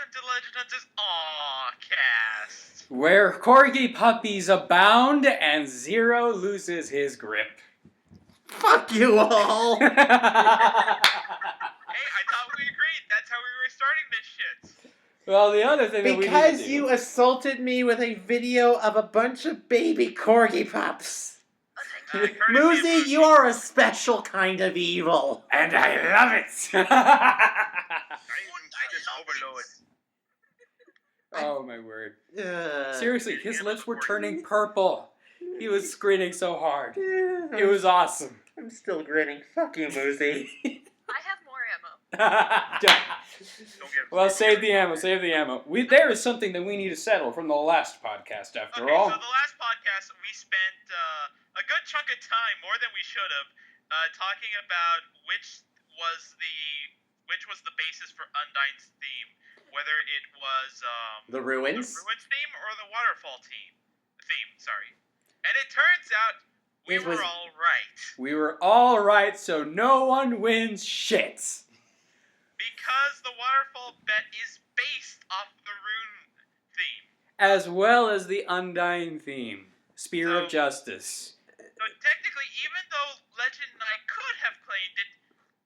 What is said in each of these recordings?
welcome to Legend Hunters Awcast, where corgi puppies abound and Zero loses his grip. Fuck you all! Hey, I thought we agreed that's how we were starting this shit. Well, the other thing that we need to Because do... you assaulted me with a video of a bunch of baby corgi pups. Muzi, you are a special kind of evil. And I love it! Overload. Oh my word. Uh, Seriously, his lips were turning purple. He was grinning so hard. It was awesome. I'm still grinning. Fuck you, Muzi. I have more ammo. Well, save the ammo, save the ammo. There is something that we need to settle from the last podcast, after all. So the last podcast, we spent a good chunk of time, more than we should have, talking about which was the basis for Undyne's theme, whether it was The ruins? the ruins theme or the waterfall theme. Sorry. And it turns out we were all right. We were all right, so no one wins shit. Because the waterfall bet is based off the rune theme. As well as the Undyne theme, Spear of Justice. So technically, even though Legend and I could have claimed it,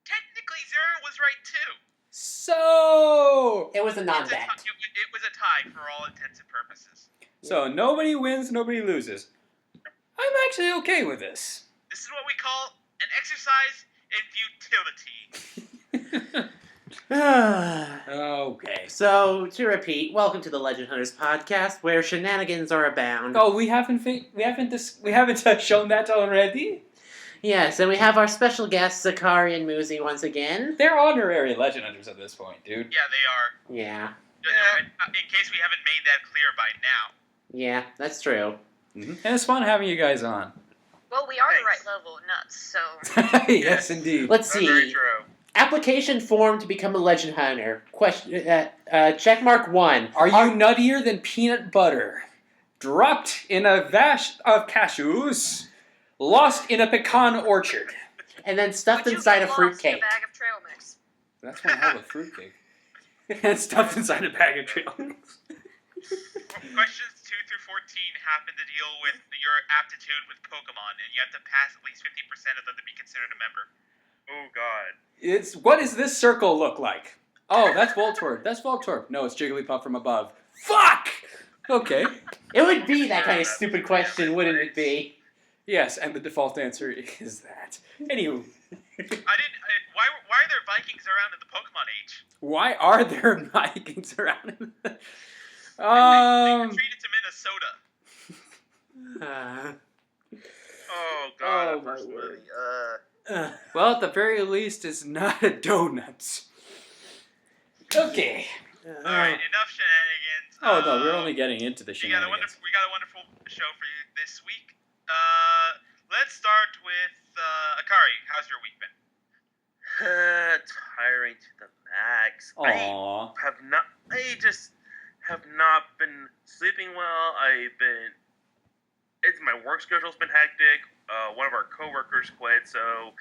technically Zero was right too. So... It was a non-bet. It was a tie for all intents and purposes. So nobody wins, nobody loses. I'm actually okay with this. This is what we call an exercise in futility. Okay. So, to repeat, welcome to the Legend Hunters podcast, where shenanigans are abound. Oh, we haven't shown that already? Yes, and we have our special guests, Akari and Muzi, once again. They're honorary Legend Hunters at this point, dude. Yeah, they are. Yeah. In case we haven't made that clear by now. Yeah, that's true. Mm-hmm. And it's fun having you guys on. Well, we are the right level of nuts, so... Yes, indeed. Let's That's very see. true. Application form to become a Legend Hunter. Question. Checkmark 1. Are you nuttier than peanut butter? Dropped in a vat of cashews, lost in a pecan orchard. And then stuffed Would you inside a get lost in fruitcake. a bag of trail mix? That's one hell of a fruitcake. And stuffed inside a bag of trail mix. Questions 2 through 14 happen to deal with your aptitude with Pokemon, and you have to pass at least 50% of them to be considered a member. Oh God. What does this circle look like? Oh, that's Voltorb. That's Voltorb. No, it's Jigglypuff from above. Fuck! Okay. It would be that kind of stupid question, wouldn't it be? Yes, and the default answer is that. Anywho. Why are there Vikings around in the Pokemon age? Why are there Vikings around? They retreated to Minnesota. Oh God. Oh, my word. Well, at the very least, it's not a donut. Okay. Alright, enough shenanigans. Oh, no, we're only getting into the We got a shenanigans. wonderful show for you this week. Let's start with Akari. How's your week been? Tiring to the max. Aww. I just have not been sleeping well. My work schedule's been hectic. One of our coworkers quit, so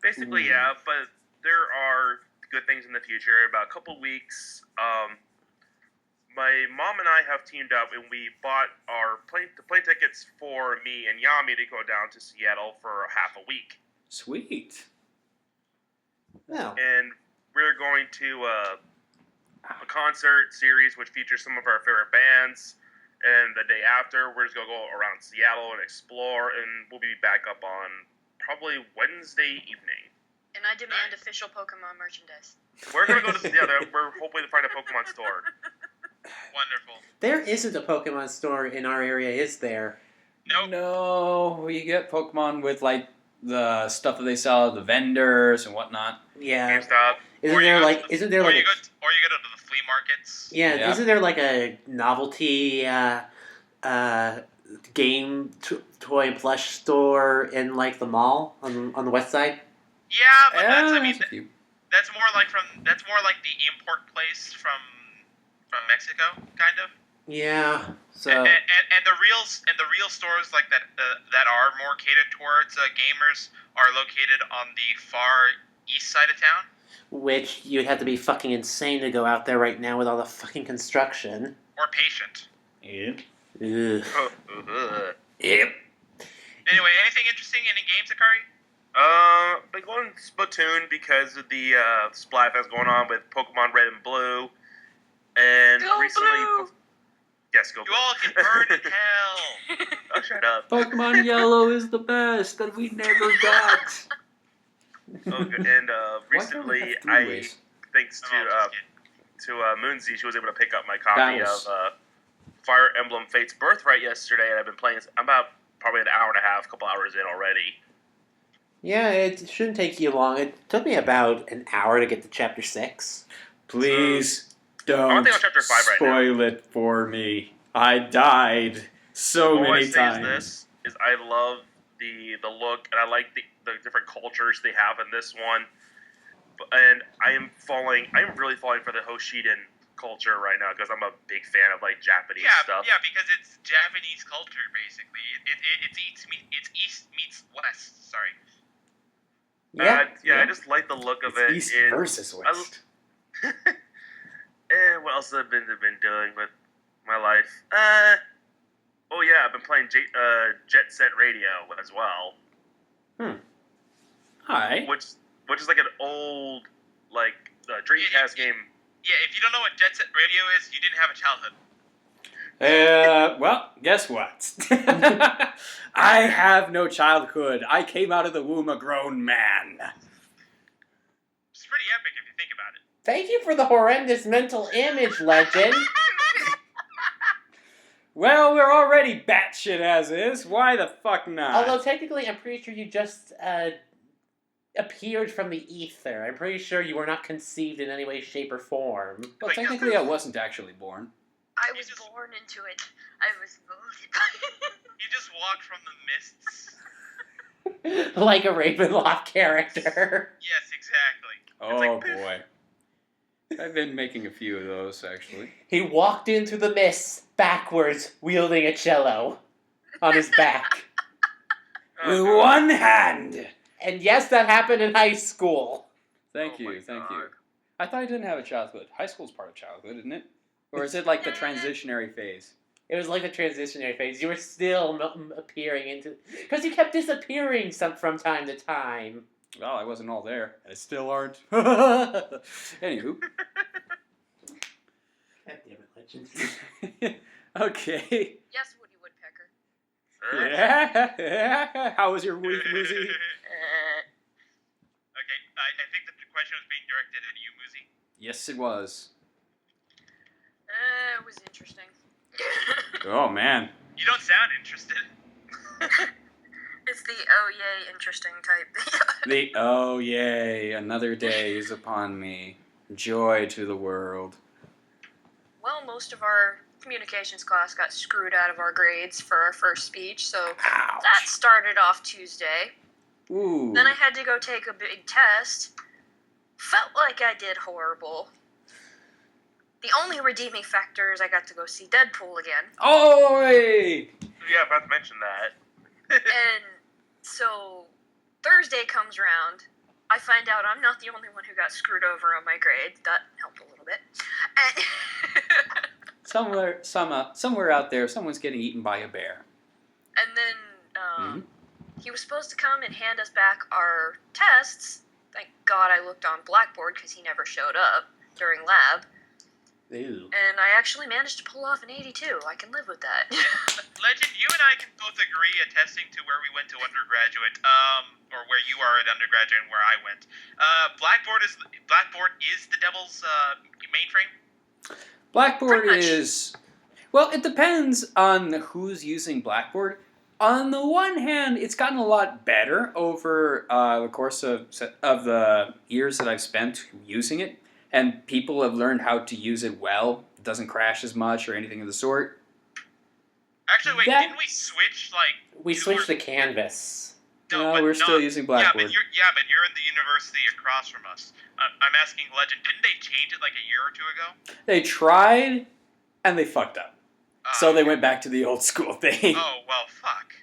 basically, yeah. But there are good things in the future. About a couple weeks, my mom and I have teamed up, and we bought the plane tickets for me and Yami to go down to Seattle for half a week. Sweet. No. And we're going to a concert series which features some of our favorite bands. And the day after, we're just going to go around Seattle and explore, and we'll be back up on probably Wednesday evening. And I demand official Pokemon merchandise. We're going to go to we're hoping to find a Pokemon store. Wonderful. There isn't a Pokemon store in our area, is there? Nope. No, you get Pokemon with, like, the stuff that they sell at the vendors and whatnot. Yeah. GameStop. Isn't there like or you go to the flea markets. Yeah, isn't there like a novelty game toy and plush store in like the mall on the west side? Yeah, but that's more like the import place from Mexico, kind of. Yeah. So and the real stores like that that are more catered towards gamers are located on the far east side of town. Which you'd have to be fucking insane to go out there right now with all the fucking construction. Or patient. Yep. Ugh. Yep. Anyway, anything interesting in games, Akari? Been going Splatoon because of the Splatfest going on with Pokemon Red and Blue, and Go recently, Blue! yes, go You Blue. all get burned in hell. Oh, shut up. Pokemon Yellow is the best that we never got. Okay, and recently, thanks Oh, just kidding. to Muzi, she was able to pick up my copy Battles. of Fire Emblem Fate's Birthright yesterday, and I've been playing. I'm about probably an hour and a half, couple hours in already. Yeah, it shouldn't take you long. It took me about an hour to get to chapter 6. Please I'm don't on chapter 5 right now. spoil it for me. I died so All I many say times. is this: I love the look, and I like the different cultures they have in this one. And I'm really falling for the Hoshiden culture right now because I'm a big fan of like Japanese stuff. Yeah, because it's Japanese culture basically. It's East meets West. Sorry. I just like the look of it. East and versus West. And what else have I been doing with my life? Oh yeah, I've been playing Jet Set Radio as well. Hi. Which is like an old Dreamcast game. Yeah, if you don't know what Jet Set Radio is, you didn't have a childhood. Well, guess what? I have no childhood. I came out of the womb a grown man. It's pretty epic if you think about it. Thank you for the horrendous mental image, Legend. Well, we're already batshit as is. Why the fuck not? Although technically, I'm pretty sure you just appeared from the ether. I'm pretty sure you were not conceived in any way, shape, or form. Well, technically, I wasn't actually born. I was born into it. I was molded by it. You just walked from the mists. Like a Ravenloft character. Yes, exactly. Oh boy. I've been making a few of those, actually. He walked into the mists backwards, wielding a cello on his back. With one hand! And yes, that happened in high school. Thank Oh my you, thank God. you. I thought I didn't have a childhood. High school's part of childhood, isn't it? Or is it like the transitionary phase? It was like the transitionary phase. You were still appearing into... Because you kept disappearing from time to time. Well, I wasn't all there, and I still aren't. Anywho. God damn it, Legend. Okay. Yes, Woody Woodpecker. Yeah. How was your week, Muzi? Okay, I think the question was being directed at you, Muzi. Yes, it was. It was interesting. Oh, man. You don't sound interested. It's the oh yay interesting type. Oh, yay, another day is upon me. Joy to the world. Well, most of our communications class got screwed out of our grades for our first speech, so Ouch. that started off Tuesday. Ooh. Then I had to go take a big test. Felt like I did horrible. The only redeeming factor is I got to go see Deadpool again. Oi! Yeah, about to mention that. And so Thursday comes around. I find out I'm not the only one who got screwed over on my grade. That helped a little bit. And Somewhere out there, someone's getting eaten by a bear. And then he was supposed to come and hand us back our tests. Thank God I looked on Blackboard because he never showed up during lab. Ew. And I actually managed to pull off an 82. I can live with that. Legend, you and I can both agree, attesting to where we went to undergraduate, or where you are at undergraduate and where I went. Blackboard is the devil's mainframe. Blackboard Pretty much. is... Well, it depends on who's using Blackboard. On the one hand, it's gotten a lot better over the course of the years that I've spent using it. And people have learned how to use it well. It doesn't crash as much or anything of the sort. Actually, wait, That- didn't we switch, We switched to Canvas. No, but we're still using Blackboard. Yeah, but you're in the university across from us. I'm asking Legend, didn't they change it like a year or two ago? They tried, and they fucked up. So they okay. went back to the old school thing. Oh, well, fuck.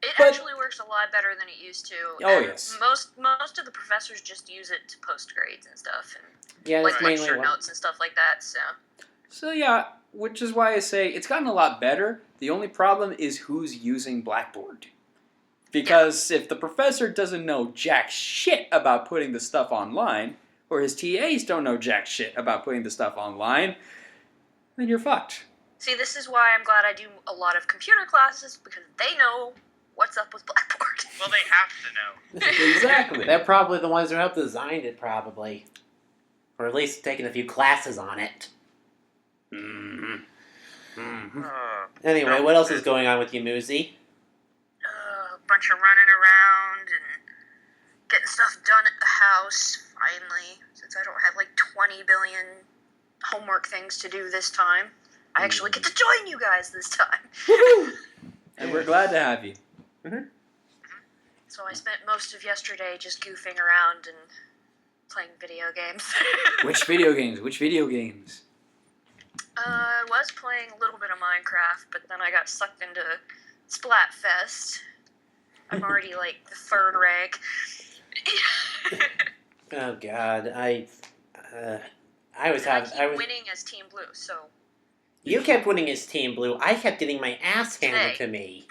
It But- actually works a lot better than it used to. Oh, and yes. Most of the professors just use it to post grades and stuff, and Yeah, that's like mainly lecture what. notes and stuff like that. So So yeah, which is why I say it's gotten a lot better. The only problem is who's using Blackboard. Because if the professor doesn't know jack shit about putting the stuff online, or his TAs don't know jack shit about putting the stuff online, then you're fucked. see, this is why I'm glad I do a lot of computer classes because they know what's up with Blackboard. Well, they have to know. Exactly. They're probably the ones who helped design it, probably. Or at least taken a few classes on it. Mhm. Mhm. Anyway, No, what else is it- going on with you, Muzi? A bunch of running around and getting stuff done at the house, finally, since I don't have like 20 billion homework things to do this time. I actually get to join you guys this time. Woohoo! And we're glad to have you. So I spent most of yesterday just goofing around and playing video games. Which video games? Which video games? I was playing a little bit of Minecraft, but then I got sucked into Splatfest. I'm already like the 3rd rank. Oh God, I was And I having. keep winning as Team Blue, so. You kept winning as Team Blue. I kept getting my ass handed Today. to me.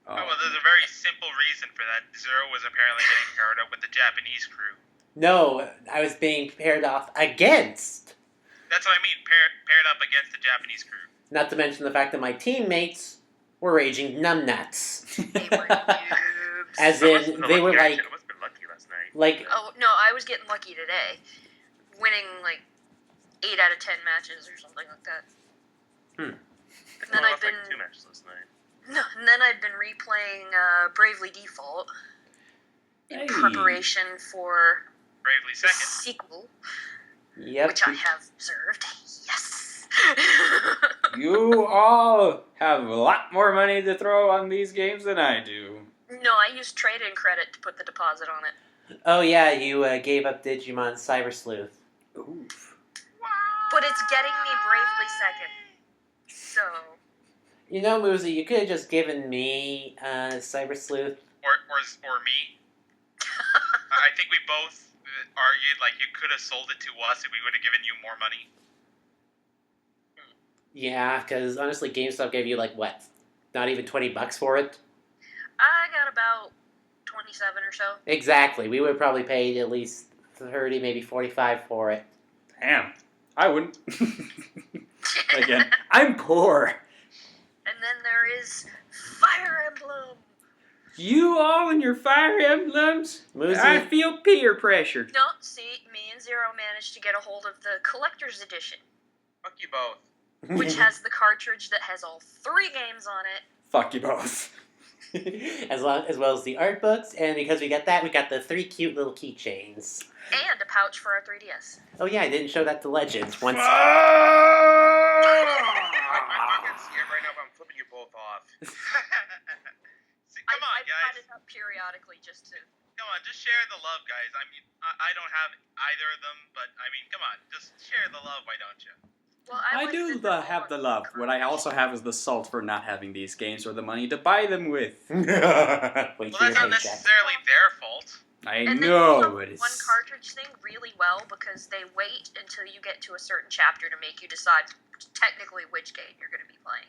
Oh, well, there's a very simple reason for that. Zero was apparently getting paired up with the Japanese crew. No, I was being paired off against. That's what I mean, paired up against the Japanese crew. Not to mention the fact that my teammates were raging numbnuts. They were noobs. As That must in, have been they were lucky. like, I must have been lucky last night. like, Oh, no, I was getting lucky today. Winning like 8 out of 10 matches or something like that. Hmm. And then I I've lost been like 2 matches last night. and then I've been replaying Bravely Default in Hey. preparation for Bravely the second. sequel, yep. which I have observed. Yes. You all have a lot more money to throw on these games than I do. No, I used trade-in credit to put the deposit on it. Oh yeah, you gave up Digimon Cyber Sleuth. Oof. But it's getting me Bravely second. So, You know, Muzi, you could have just given me Cyber Sleuth. Or me. I think we both argued like you could have sold it to us if we would have given you more money. Yeah, because honestly, GameStop gave you like what? Not even $20 for it. I got about 27 or so. Exactly. We would have probably paid at least 30, maybe 45 for it. Damn. I wouldn't. Again, I'm poor. And then there is Fire Emblem. You all and your Fire Emblems? Muzi, I feel peer pressure. No, see, me and Zero managed to get a hold of the collector's edition, Fuck you both. which has the cartridge that has all 3 games on it. Fuck you both. as well as the art books, and because we got that, we got the 3 cute little keychains. And a pouch for our 3DS. Oh yeah, I didn't show that to Legends once. I can see it right now, but I'm flipping you both off. See, come on, I brought guys. it up periodically just to. Come on, just share the love, guys. I mean, I don't have either of them, but I mean, come on, just share the love, why don't you? Well, I was do with them have the on love. What I also have is the salt for not having these games or the money to buy them with. Wait Well, for your that's not paycheck. necessarily their fault. I And they know pull it is. one cartridge thing really well because they wait until you get to a certain chapter to make you decide technically which game you're going to be playing.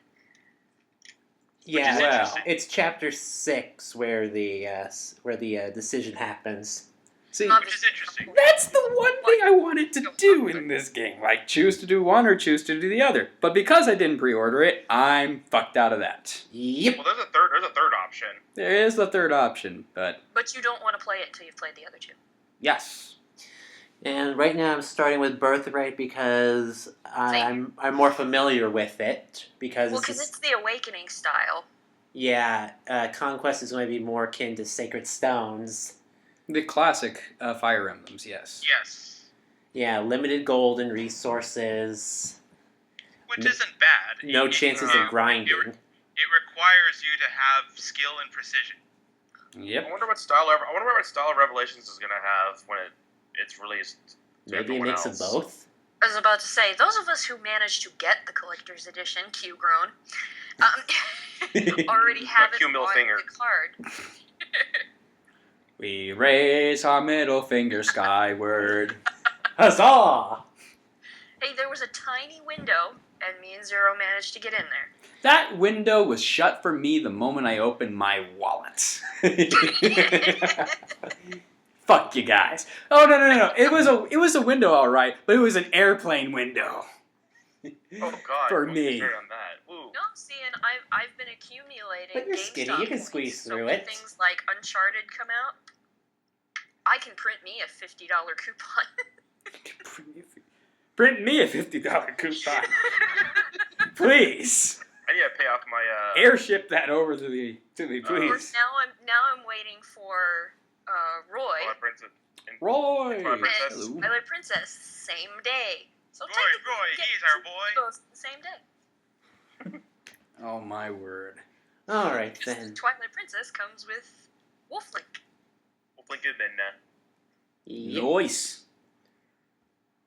Yeah, Which is Wow. interesting. it's chapter 6 where the decision happens. See, Which is interesting. that's the one thing I wanted to do in this game. Like, choose to do one or choose to do the other. But because I didn't pre-order it, I'm fucked out of that. Yep. Well, there's a third option. There is the third option, but But you don't want to play it until you've played the other 2. yes. And right now I'm starting with Birthright because I'm more familiar with it because Well, it's because just, it's the Awakening style. yeah, Conquest is going to be more akin to Sacred Stones. The classic Fire Emblems, yes. Yes. Yeah, limited gold and resources, Which isn't bad. no It- chances it- of grinding. It requires you to have skill and precision. Yep. I wonder what style of Revelations is gonna have when it's released. To Maybe a everyone mix else. of both. I was about to say, those of us who managed to get the collector's edition, Q grown, already have it Q middle on finger. the card. We raise our middle finger skyward. Huzzah! Hey, there was a tiny window, and me and Zero managed to get in there. That window was shut for me the moment I opened my wallet. Fuck you guys. Oh no. It was a window, all right, but it was an airplane window. Oh God. For don't me. start on that. Ooh. No, see, and I've been accumulating. But you're GameStop skinny, you can points, squeeze so through when it. things like Uncharted come out, I can print me a $50 coupon. Print me a $50 coupon, please. I need to pay off my Airship that over to me, Of please. course, now I'm waiting for Roy Twilight Princess. Roy. Twilight Princess. Hello. Twilight Princess, same day. So Roy, technically Roy, we get he's our two boy. amiibos the same day. Oh my word. Alright Because then. Twilight Princess comes with Wolflink. We'll blink it then. Yep. Nice.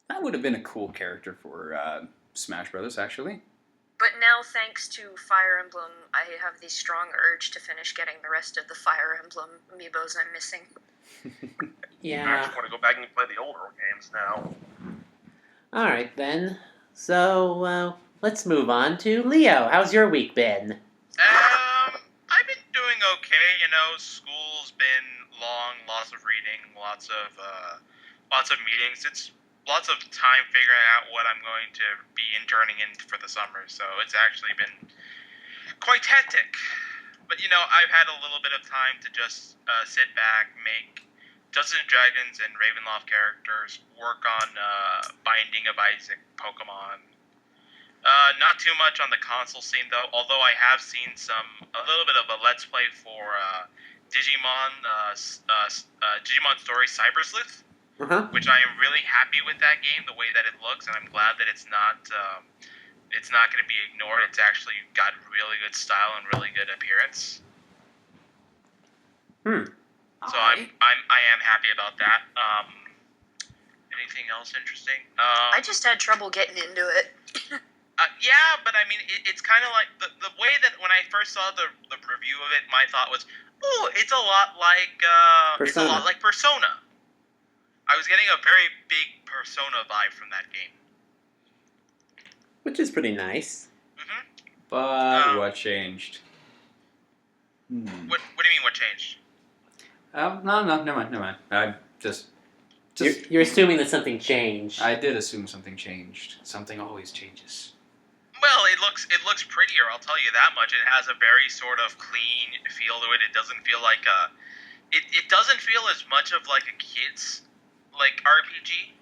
That would have been a cool character for Smash Brothers, actually. But now, thanks to Fire Emblem, I have the strong urge to finish getting the rest of the Fire Emblem amiibos I'm missing. I Yeah. actually want to go back and play the older games now. Alright then. So, let's move on to Leo. How's your week been? I've been doing okay. You know, school's been long, lots of reading, lots of meetings. It's lots of time figuring out what I'm going to be interning in for the summer. So it's actually been quite hectic. But you know, I've had a little bit of time to just sit back, make Dungeons and Dragons and Ravenloft characters, work on Binding of Isaac Pokemon. Not too much on the console scene though, although I have seen a little bit of a Let's Play for Digimon Story Cyber Sleuth, which I am really happy with that game, the way that it looks, and I'm glad that it's not going to be ignored. It's actually got really good style and really good appearance. So I am happy about that. Anything else interesting? I just had trouble getting into it. Yeah, but I mean, it's kind of like the way that when I first saw the review of it, my thought was, oh, it's a lot like Persona. I was getting a very big Persona vibe from that game. Which is pretty nice. But what changed? What do you mean? What changed? No, never mind. I just You're assuming that something changed. I did assume something changed. Something always changes. Well, it looks prettier. I'll tell you that much. It has a very sort of clean feel to it. It doesn't feel like it doesn't feel as much of like a kid's like RPG,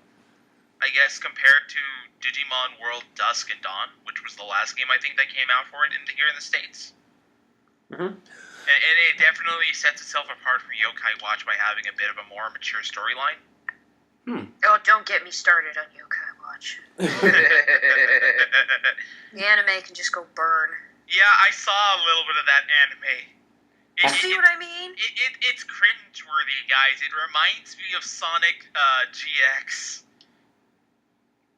I guess, compared to Digimon World Dusk and Dawn, which was the last game I think that came out for it here in the States. Mm-hmm. And it definitely sets itself apart from Yokai Watch by having a bit of a more mature storyline. Oh, don't get me started on Yokai Watch. The anime can just go burn. Yeah, I saw a little bit of that anime. See what I mean? It's cringeworthy, guys. It reminds me of Sonic GX.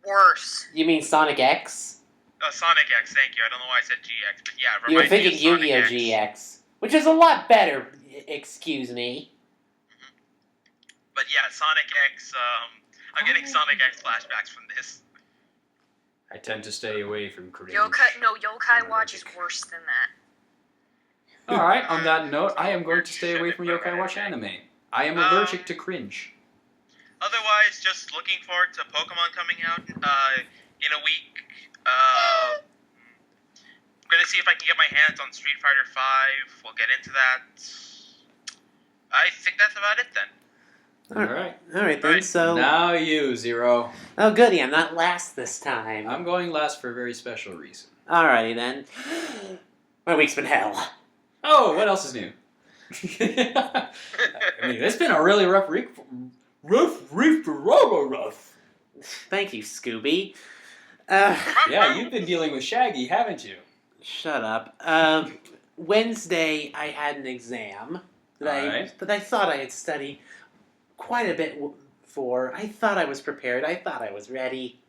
Worse. You mean Sonic X? Sonic X, thank you. I don't know why I said GX, but yeah, it You were reminds me thinking of Sonic Yu-Gi-Oh! X. GX, which is a lot better, excuse me. But yeah, Sonic X, I'm getting Sonic X flashbacks from this. I tend to stay away from cringe. Yokai Watch is worse than that. Alright, on that note, I am going to stay away from Yokai Watch anime. I am allergic to cringe. Otherwise, just looking forward to Pokemon coming out in a week. I'm gonna see if I can get my hands on Street Fighter V. We'll get into that. I think that's about it then. Alright then, so... Now you, Zero. Oh goody, I'm not last this time. I'm going last for a very special reason. Alrighty then. My week's been hell. Oh, what else is new? I mean, it's been a really rough week. Rough. Thank you, Scooby. Yeah, you've been dealing with Shaggy, haven't you? Shut up. Wednesday, I had an exam that I thought I had studied quite a bit for. I thought I was prepared. I thought I was ready.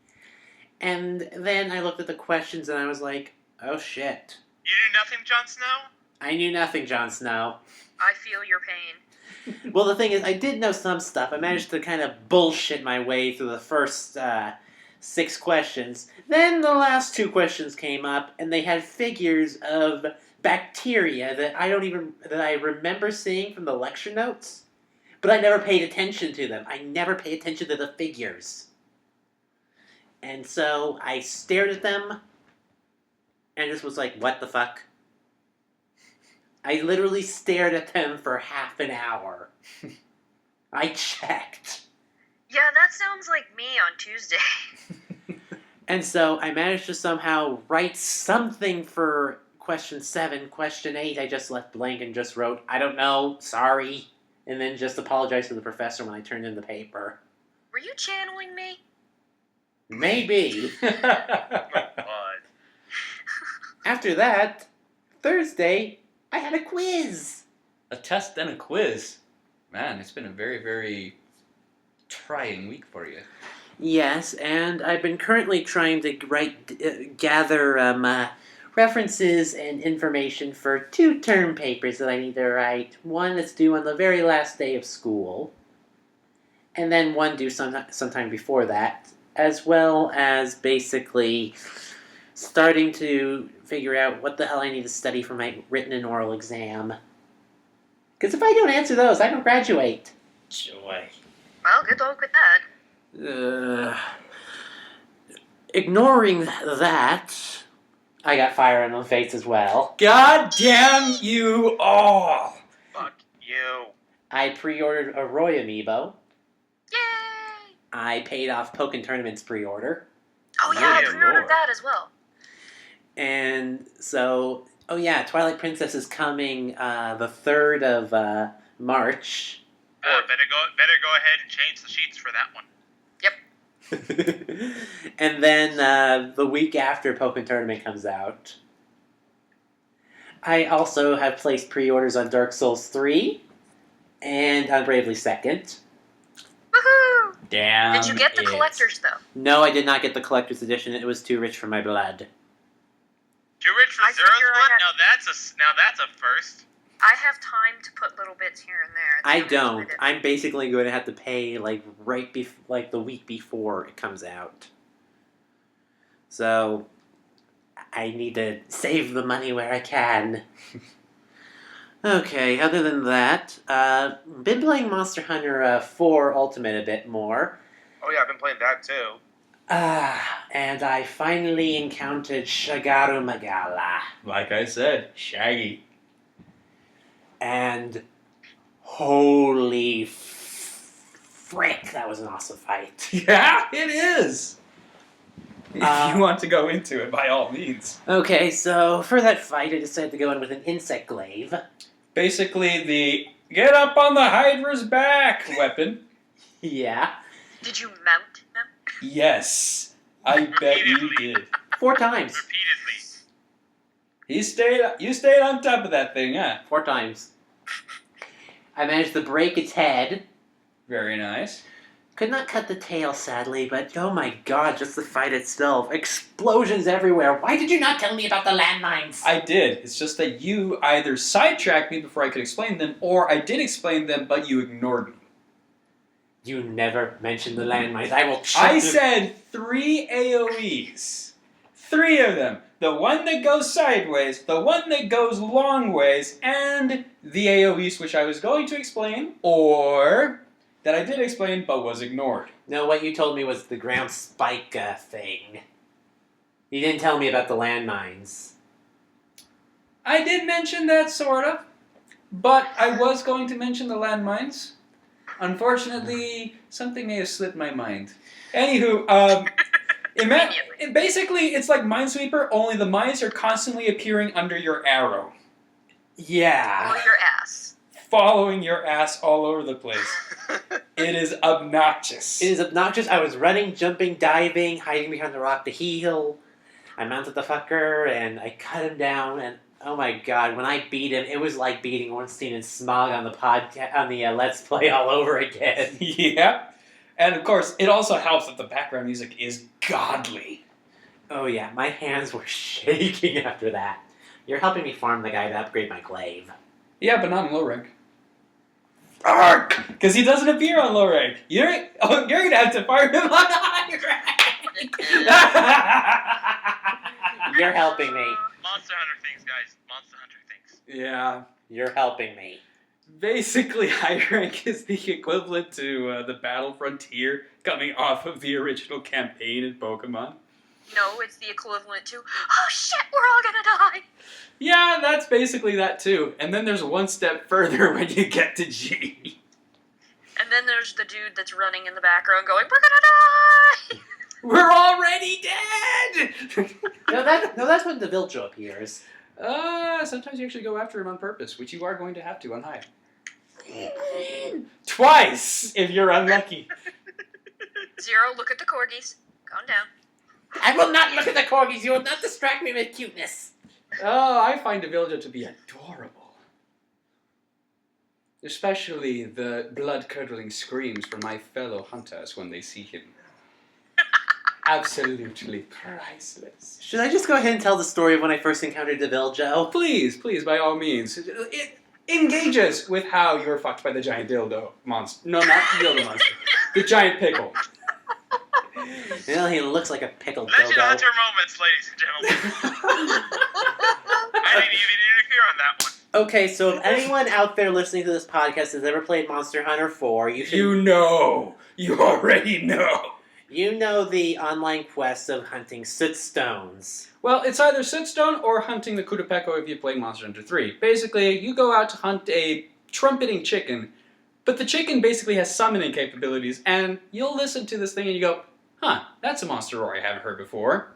And then I looked at the questions and I was like, oh shit. You knew nothing, Jon Snow? I knew nothing, Jon Snow. I feel your pain. Well, the thing is, I did know some stuff. I managed to kind of bullshit my way through the first 6 questions. Then the last 2 questions came up, and they had figures of bacteria that I remember seeing from the lecture notes, but I never paid attention to them. I never paid attention to the figures. And so I stared at them, and just was like, what the fuck? I literally stared at them for half an hour. I checked. Yeah, that sounds like me on Tuesday. And so I managed to somehow write something for question 7. Question 8 I just left blank and just wrote, I don't know, sorry. And then just apologized to the professor when I turned in the paper. Were you channeling me? Maybe. Oh my god. After that, Thursday, I had a quiz. A test and a quiz. Man, it's been a very, very trying week for you. Yes, and I've been currently trying to gather references and information for 2 term papers that I need to write. One that's due on the very last day of school, and then one due sometime before that, as well as basically starting to figure out what the hell I need to study for my written and oral exam. Because if I don't answer those, I don't graduate. Joy. Well, good luck with that. Ignoring that, I got fire in the face as well. God damn you all! Fuck you. I pre-ordered a Roy amiibo. Yay! I paid off Pokken Tournament's pre-order. Oh yeah, I Dear pre-ordered Lord. that as well. And so, oh yeah, Twilight Princess is coming the 3rd of March. Better go ahead and change the sheets for that one. And then the week after Pokken Tournament comes out. I also have placed pre-orders on Dark Souls 3 and on Bravely Second. Woohoo! Damn. Did you get the collectors though? No, I did not get the collector's edition. It was too rich for my blood. Too rich for I Zero's figure I blood? had- Now that's a first. I have time to put little bits here and there. I That's the only don't. reason I'm basically going to have to pay like the week before it comes out. So I need to save the money where I can. Okay, other than that, been playing Monster Hunter 4 Ultimate a bit more. Oh yeah, I've been playing that too. And I finally encountered Shagaru Magala. Like I said, Shaggy. And holy frick, that was an awesome fight. Yeah, it is! If Uh, you want to go into it, by all means. Okay, so for that fight, I decided to go in with an Insect Glaive. Basically, the get up on the Hydra's back weapon. Yeah. Did you mount them? Yes, I bet you did. 4 times. Repeatedly. You stayed on top of that thing, huh? 4 times. I managed to break its head. Very nice. Could not cut the tail, sadly, but oh my god, just the fight itself. Explosions everywhere. Why did you not tell me about the landmines? I did. It's just that you either sidetracked me before I could explain them, or I did explain them, but you ignored me. You never mentioned the landmines. I will I them. said 3 AoEs. 3 of them. The one that goes sideways, the one that goes long ways, and the AoEs which I was going to explain, or that I did explain but was ignored. No, what you told me was the ground spike thing. You didn't tell me about the landmines. I did mention that, sort of, but I was going to mention the landmines. Unfortunately, something may have slipped my mind. Anywho, basically, it's like Minesweeper, only the mines are constantly appearing under your arrow. Yeah. Or your ass. Following your ass all over the place. It is obnoxious. It is obnoxious. I was running, jumping, diving, hiding behind the rock to heal. I mounted the fucker, and I cut him down, and oh my god, when I beat him, it was like beating Ornstein and Smog on the podcast, on the Let's Play all over again. Yeah. And of course, it also helps that the background music is godly. Oh yeah, my hands were shaking after that. You're helping me farm the guy to upgrade my glaive. Yeah, but not in low rank. Ark! Because he doesn't appear on low rank. You're gonna have to fire him on high rank. You're helping me. Monster Hunter things, guys. Monster Hunter things. Yeah. You're helping me. Basically, high rank is the equivalent to the Battle Frontier coming off of the original campaign in Pokemon. No, it's the equivalent to, oh shit, we're all gonna die. Yeah, that's basically that too. And then there's one step further when you get to G. And then there's the dude that's running in the background going, we're gonna die! We're already dead! No, that's when the Viljo appears. Sometimes you actually go after him on purpose, which you are going to have to on high. Twice, if you're unlucky. Zero, look at the corgis. Calm down. I will not look at the corgis. You will not distract me with cuteness. Oh, I find Deviljo to be adorable. Especially the blood-curdling screams from my fellow hunters when they see him. Absolutely priceless. Should I just go ahead and tell the story of when I first encountered Deviljo? Please, by all means. Engage us with how you were fucked by the giant dildo monster. No, not the dildo monster. The giant pickle. Well, he looks like a pickled Legend dildo. Hunter moments, ladies and gentlemen. I didn't even interfere on that one. Okay, so if anyone out there listening to this podcast has ever played Monster Hunter 4, you should... You already know. You know the online quest of hunting soot stones. Well, it's either Sootstone or hunting the Kudapeko if you play Monster Hunter 3. Basically, you go out to hunt a trumpeting chicken, but the chicken basically has summoning capabilities, and you'll listen to this thing and you go, huh, that's a monster roar I haven't heard before.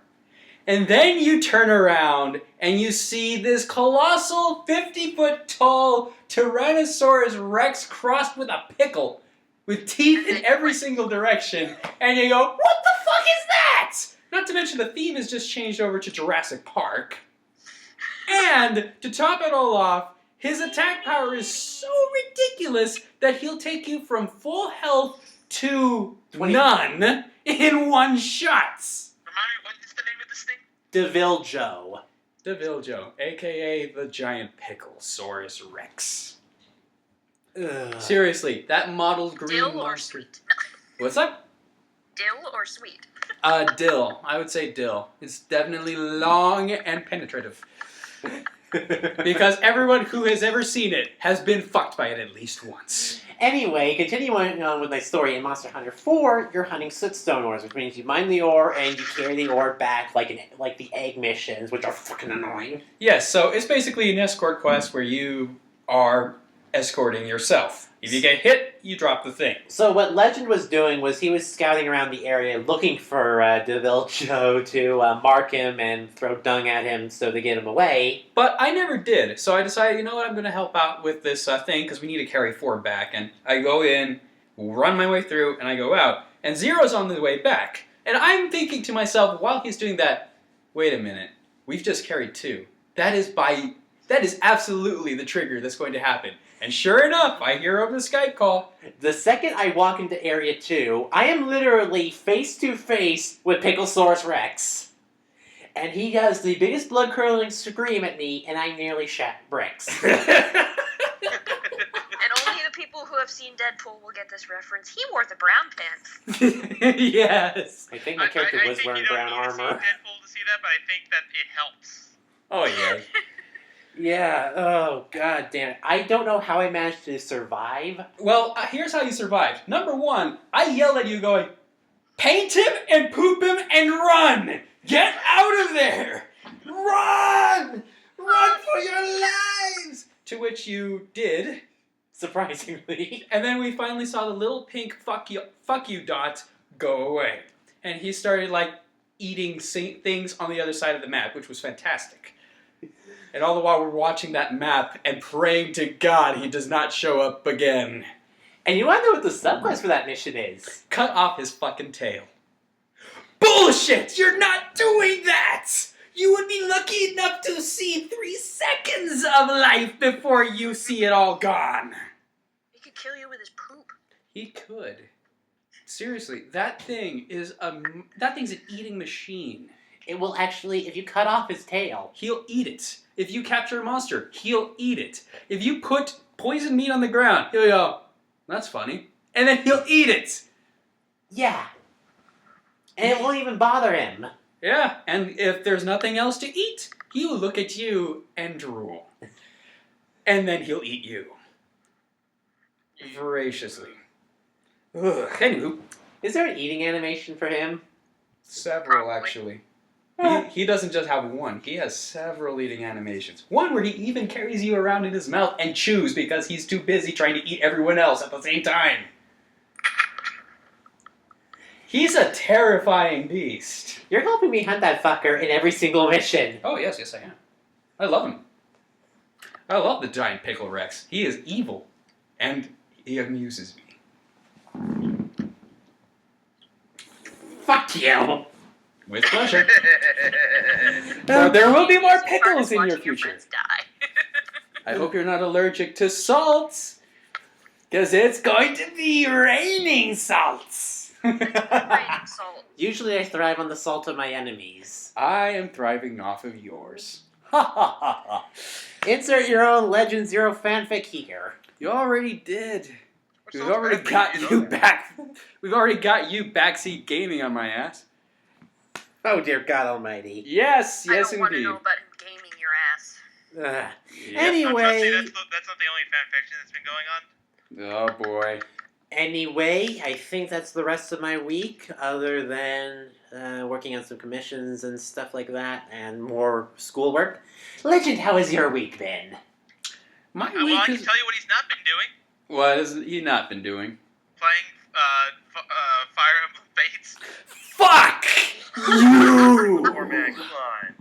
And then you turn around and you see this colossal 50-foot-tall Tyrannosaurus Rex crossed with a pickle, with teeth in every single direction, and you go, what the fuck is that? Not to mention the theme has just changed over to Jurassic Park. And, to top it all off, his attack power is so ridiculous that he'll take you from full health to 20. none in one shot. Remind me, what is the name of this thing? Deviljo. Deviljo, a.k.a. the giant picklesaurus Rex. Ugh. Seriously, that mottled green Dill or monster... sweet? What's up? Dill or sweet? Dill. I would say dill. It's definitely long and penetrative. Because everyone who has ever seen it has been fucked by it at least once. Anyway, continuing on with my story, in Monster Hunter 4, you're hunting sootstone ores, which means you mine the ore and you carry the ore back like the egg missions, which are fucking annoying. Yes, so it's basically an escort quest where you are escorting yourself. If you get hit, you drop the thing. So what Legend was doing was he was scouting around the area looking for Deviljo to mark him and throw dung at him so to get him away. But I never did, so I decided, you know what, I'm going to help out with this thing because we need to carry 4 back. And I go in, run my way through, and I go out. And Zero's on the way back. And I'm thinking to myself, while he's doing that, wait a minute, we've just carried 2. That is absolutely the trigger that's going to happen. And sure enough, I hear over the Skype call. The second I walk into Area 2, I am literally face to face with Picklesaurus Rex. And he does the biggest blood-curdling scream at me, and I nearly shat bricks. And only the people who have seen Deadpool will get this reference. He wore the brown pants. Yes. I think my character was think wearing you don't brown need armor. to see Deadpool to see that, but I think that it helps. Oh, yeah. Yeah, oh god damn it. I don't know how I managed to survive. Well, here's how you survived. Number 1, I yell at you going, paint him and poop him and run! Get out of there! Run! Run for your lives! To which you did. Surprisingly. And then we finally saw the little pink fuck you dot go away. And he started, eating things on the other side of the map, which was fantastic. And all the while we're watching that map and praying to God he does not show up again. And you want to know what the subquest for that mission is? Cut off his fucking tail. Bullshit! You're not doing that! You would be lucky enough to see 3 seconds of life before you see it all gone. He could kill you with his poop. He could. Seriously, that thing's an eating machine. It will actually, if you cut off his tail. He'll eat it. If you capture a monster, he'll eat it. If you put poisoned meat on the ground, he'll go, that's funny. And then he'll eat it. Yeah. And it won't even bother him. Yeah, and if there's nothing else to eat, he'll look at you and drool. And then he'll eat you. Voraciously. Ugh. Anywho. Is there an eating animation for him? Several, Probably. actually. He doesn't just have one. He has several eating animations. One where he even carries you around in his mouth and chews because he's too busy trying to eat everyone else at the same time. He's a terrifying beast. You're helping me hunt that fucker in every single mission. Oh, yes, I am. I love him. I love the giant pickle Rex. He is evil. And he amuses me. Fuck you. With pleasure. So there will be more Easiest part pickles is in your watching future. friends die. I hope you're not allergic to salts. Because it's going to be raining salts. Raining salt. Usually I thrive on the salt of my enemies. I am thriving off of yours. Ha ha ha ha. Insert your own Legend Zero fanfic here. You already did. Which We've sounds already bad for got you you know that. back. We've already got you backseat gaming on my ass. Oh dear God Almighty. Yes, I yes don't want to indeed. know about him gaming your ass. Ugh. Yep. Anyway, That's not the only fan fiction that's been going on. Oh boy. anyway, I think that's the rest of my week, other than working on some commissions and stuff like that, and more schoolwork. Legend, how has your week been? My Well, I week can is. tell you what he's not been doing. What has he not been doing? Playing Fire Emblem Fates. Fuck you! Poor man, come on.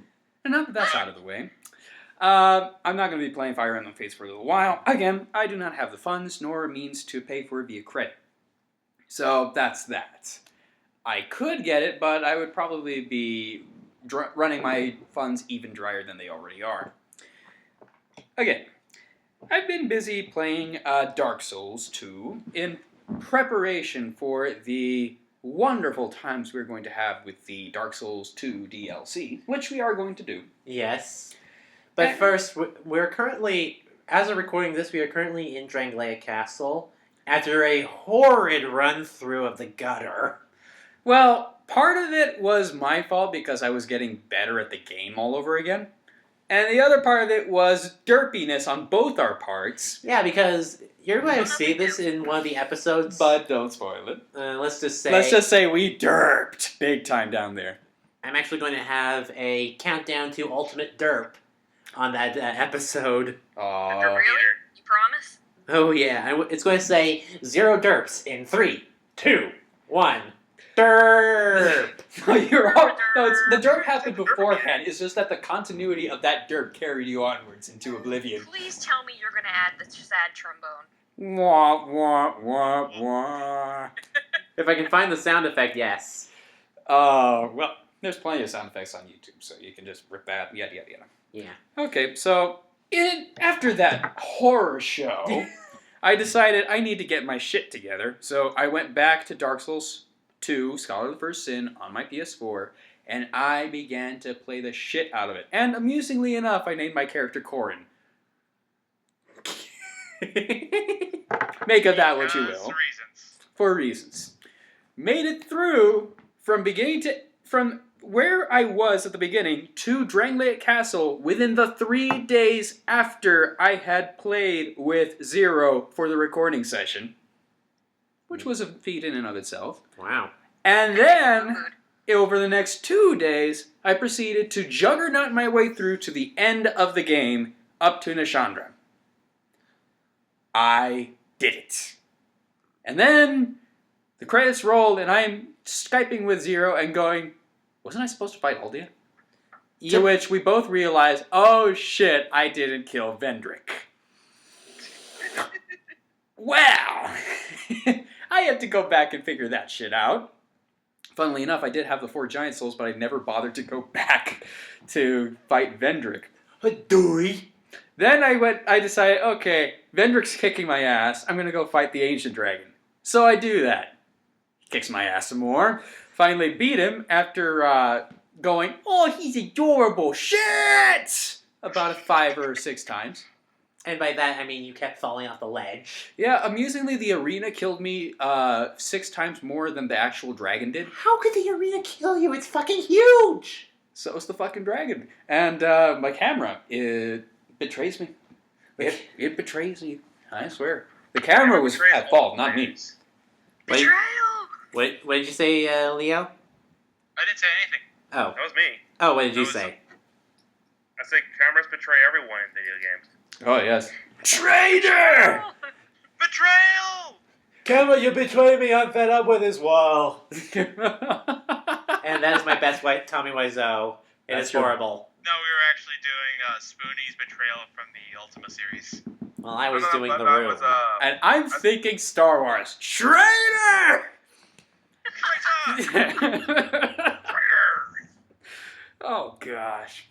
And now that that's out of the way, I'm not going to be playing Fire Emblem Fates for a little while. Again, I do not have the funds nor means to pay for it via credit. So that's that. I could get it, but I would probably be running my funds even drier than they already are. Again, I've been busy playing Dark Souls 2 in preparation for the wonderful times we're going to have with the Dark Souls 2 DLC, which we are going to do. Yes. But first, we're currently, as of recording this, we are currently in Drangleia Castle after a horrid run-through of the gutter. Well, part of it was my fault because I was getting better at the game all over again. And the other part of it was derpiness on both our parts. Yeah, because you're going to see this in one of the episodes. But don't spoil it. Let's just say... Let's just say we derped big time down there. I'm actually going to have a countdown to Ultimate Derp on that episode. Aww. Derp. Really? You promise? Oh yeah, it's going to say 0 derps in 3, 2, 1. Derp! No, you're all, no, it's, the derp happened beforehand. It's just that the continuity of that derp carried you onwards into oblivion. Please tell me you're gonna add the sad trombone. Wah, wah, wah, wah. If I can find the sound effect, yes. Well, there's plenty of sound effects on YouTube, so you can just rip that, yada, yada, yada. Yeah. Okay, so after that horror show, I decided I need to get my shit together. So I went back to Dark Souls 2, Scholar of the First Sin, on my PS4, and I began to play the shit out of it. And amusingly enough, I named my character Corin. Make of that what you Because will. reasons. For reasons. Made it through from where I was at the beginning to Drangleia Castle within the 3 days after I had played with Zero for the recording session, which was a feat in and of itself. Wow. And then, over the next 2 days, I proceeded to juggernaut my way through to the end of the game, up to Nishandra. I did it. And then, the credits rolled, and I'm Skyping with Zero and going, wasn't I supposed to fight Aldia? To which we both realized, oh shit, I didn't kill Vendrick. Wow! I had to go back and figure that shit out. Funnily enough, I did have the 4 giant souls, but I never bothered to go back to fight Vendrick. Then I decided, okay, Vendrick's kicking my ass, I'm gonna go fight the ancient dragon. So I do that. He kicks my ass some more. Finally beat him after going, "Oh, he's adorable, shit!" about 5 or 6 times. And by that, I mean you kept falling off the ledge. Yeah, amusingly, the arena killed me 6 times more than the actual dragon did. How could the arena kill you? It's fucking huge! So is the fucking dragon. And my camera, it betrays me. It betrays me. I swear. The camera was at fault, not me. Wait. Betrayal! What did you say, Leo? I didn't say anything. Oh. That was me. Oh, what did you That was- say? I said cameras betray everyone in video games. Oh, yes. Traitor! Betrayal! Camera, you betrayed me. I'm fed up with this wall. And that is my best Tommy Wiseau. It That's is true. horrible. No, we were actually doing Spoonie's Betrayal from the Ultima series. Well, I was No, doing but the that room. was, And I'm thinking Star Wars. Traitor! Traitor! Oh, gosh.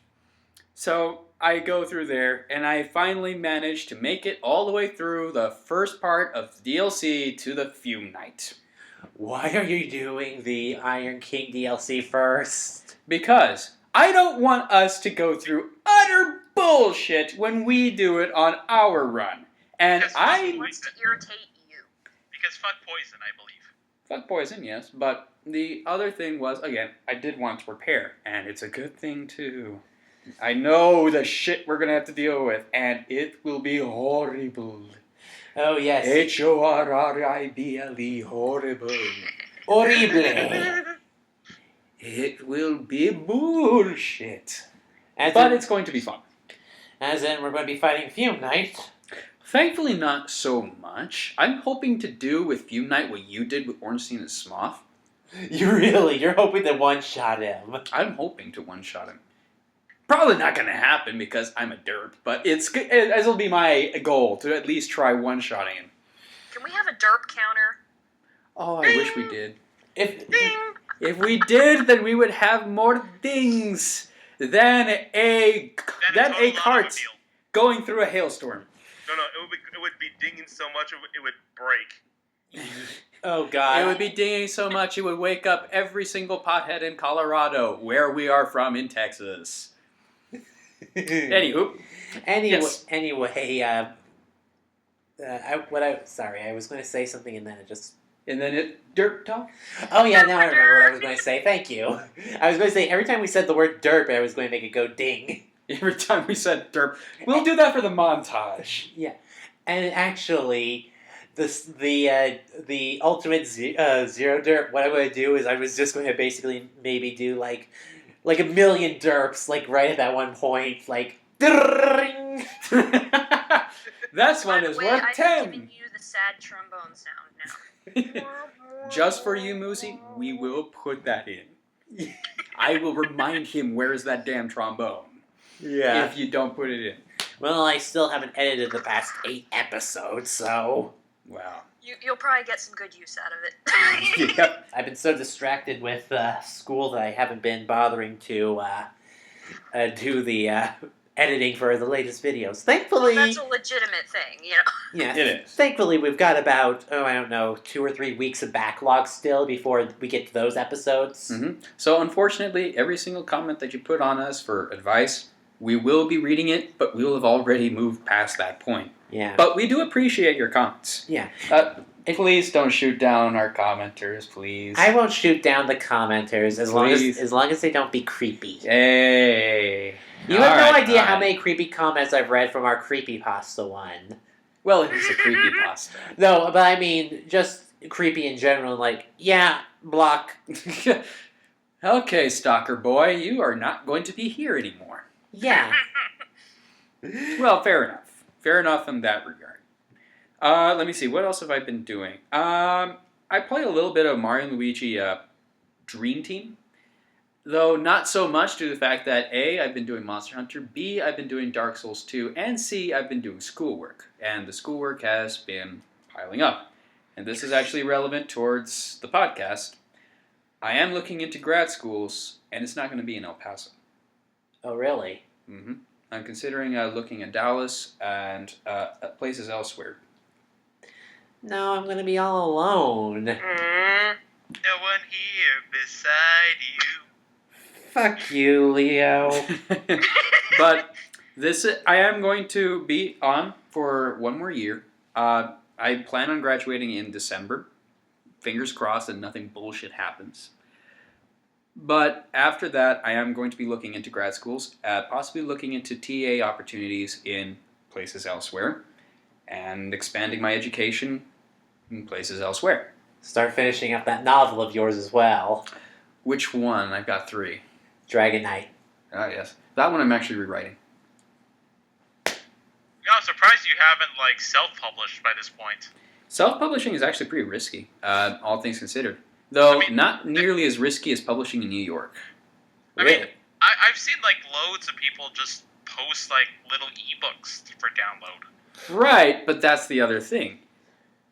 So I go through there, and I finally managed to make it all the way through the first part of the DLC to the Fume Night. Why are you doing the Iron King DLC first? Because I don't want us to go through utter bullshit when we do it on our run. And Yes, He I... wants to irritate you. Because fuck poison, I believe. Fuck poison, yes. But the other thing was, again, I did want to repair. And it's a good thing, too. I know the shit we're going to have to deal with. And it will be horrible. Oh, yes. Horrible. Horrible. Horrible. It will be bullshit. As But in, it's going to be fun. as in, we're going to be fighting Fume Knight. Thankfully, not so much. I'm hoping to do with Fume Knight what you did with Ornstein and Smoth. You're hoping to one-shot him. I'm hoping to one-shot him. Probably not going to happen because I'm a derp, but it'll be my goal to at least try one-shotting him. Can we have a derp counter? Oh, I wish we did. If If we did, then we would have more things than a Then cart automobile. going through a hailstorm. no, it would be dinging so much it would break. oh god, It would be dinging so much it would wake up every single pothead in Colorado, where we are from in Texas. Anywho, yes. Anyway, I was going to say something and then it just. And then it dirt talk. Oh yeah, now I remember what I was going to say. Thank you. I was going to say every time we said the word derp, I was going to make it go ding. Every time we said derp, we'll do that for the montage. Yeah, and actually, the ultimate zero derp. What I'm going to do is I was just going to basically maybe do like a million derps, like right at that one point, like. Ding! This one By the is way, worth I've 10. given you the sad trombone sound now. Just for you, Muzi, we will put that in. I will remind him where's that damn trombone. Yeah. If you don't put it in. Well, I still haven't edited the past 8 episodes, so. Wow. You'll probably get some good use out of it. Yep. I've been so distracted with school that I haven't been bothering to do the editing for the latest videos. Thankfully, That's a legitimate thing, you know. yeah, It is. thankfully we've got about 2 or 3 weeks of backlog still before we get to those episodes. Mm-hmm. So unfortunately, every single comment that you put on us for advice, we will be reading it, but we will have already moved past that point. Yeah. But we do appreciate your comments. Yeah. Please don't shoot down our commenters, please. I won't shoot down the commenters as Please. long as they don't be creepy. Yay. You have no Alright, idea how alright. many creepy comments I've read from our creepypasta one. Well, it is a creepypasta. No, but I mean, just creepy in general, like, yeah, block. Okay, stalker boy, you are not going to be here anymore. Yeah. Well, fair enough. Fair enough in that regard. Let me see, what else have I been doing? I played a little bit of Mario and Luigi Dream Team. Though not so much due to the fact that A, I've been doing Monster Hunter, B, I've been doing Dark Souls 2, and C, I've been doing schoolwork. And the schoolwork has been piling up. And this is actually relevant towards the podcast. I am looking into grad schools, and it's not going to be in El Paso. Oh, really? Mm-hmm. I'm considering looking at Dallas and places elsewhere. No, I'm gonna be all alone. No one here beside you. Fuck you, Leo. But I am going to be on for one more year. I plan on graduating in December. Fingers crossed that nothing bullshit happens. But after that, I am going to be looking into grad schools, possibly looking into TA opportunities in places elsewhere, and expanding my education in places elsewhere. Start finishing up that novel of yours as well. Which one? I've got 3. Dragon Knight. Ah, yes. That one I'm actually rewriting. I'm surprised you haven't self-published by this point. Self-publishing is actually pretty risky, all things considered. Though I mean, not nearly as risky as publishing in New York. I mean, I've seen loads of people just post little ebooks for download. Right, but that's the other thing.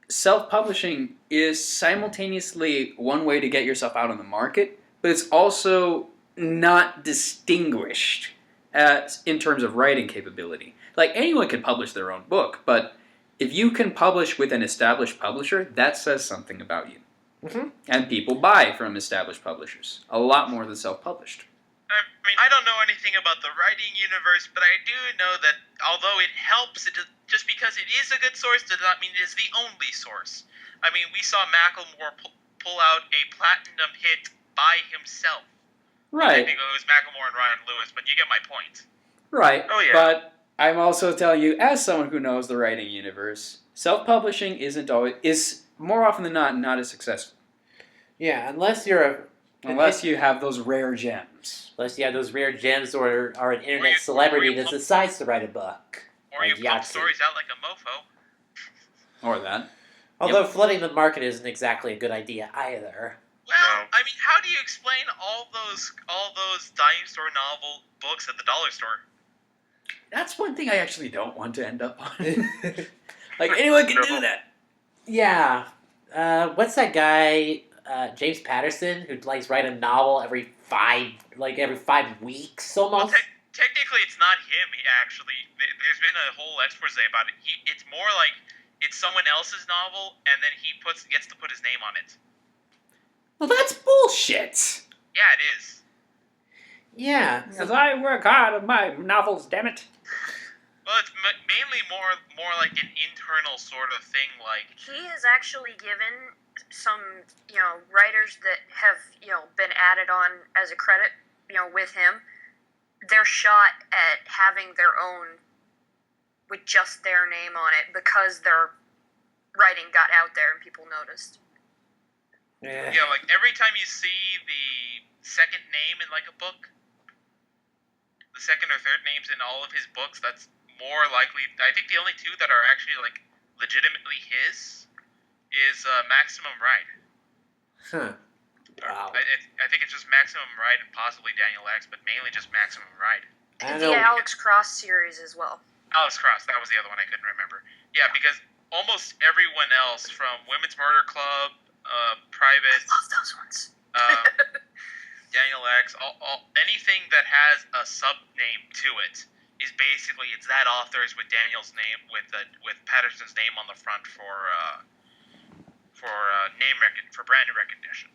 Self-publishing is simultaneously one way to get yourself out on the market, but it's also not distinguished in terms of writing capability. Anyone can publish their own book, but if you can publish with an established publisher, that says something about you. Mm-hmm. And people buy from established publishers. A lot more than self-published. I mean, I don't know anything about the writing universe, but I do know that although it helps, just because it is a good source does not mean it is the only source. I mean, we saw Macklemore pull out a platinum hit by himself. Right. I think it was Macklemore and Ryan Lewis, but you get my point. Right. Oh, yeah. But I'm also telling you, as someone who knows the writing universe, self-publishing is more often than not as successful. Yeah, unless you have those rare gems. Unless you have those rare gems or are an internet celebrity that decides to write a book. Or you pump stories out like a mofo. Or that. Although flooding the market isn't exactly a good idea either. Well, No. I mean, how do you explain all those dime store novel books at the dollar store? That's one thing I actually don't want to end up on. Anyone can do that. Yeah. What's that guy, James Patterson, who write a novel every 5 weeks almost? Well, technically, it's not him. There's been a whole expose about it. It's more like it's someone else's novel, and then he gets to put his name on it. Well, that's bullshit. Yeah, it is. Yeah. Because I work hard on my novels, damn it. Well, it's mainly more like an internal sort of thing. He has actually given some, writers that have, been added on as a credit, with him, their shot at having their own with just their name on it because their writing got out there and people noticed. Yeah. Yeah, every time you see the second name in a book, the second or third names in all of his books, that's more likely. I think the only 2 that are actually legitimately his is Maximum Ride. Huh. Wow. I think it's just Maximum Ride and possibly Daniel X, but mainly just Maximum Ride. I The know. Alex Cross series as well. Alex Cross, that was the other one I couldn't remember. Yeah, because almost everyone else, from Women's Murder Club, Private, I love those ones. Daniel X, anything that has a sub-name to it is basically it's that author's with Daniel's name with Patterson's name on the front for brand recognition.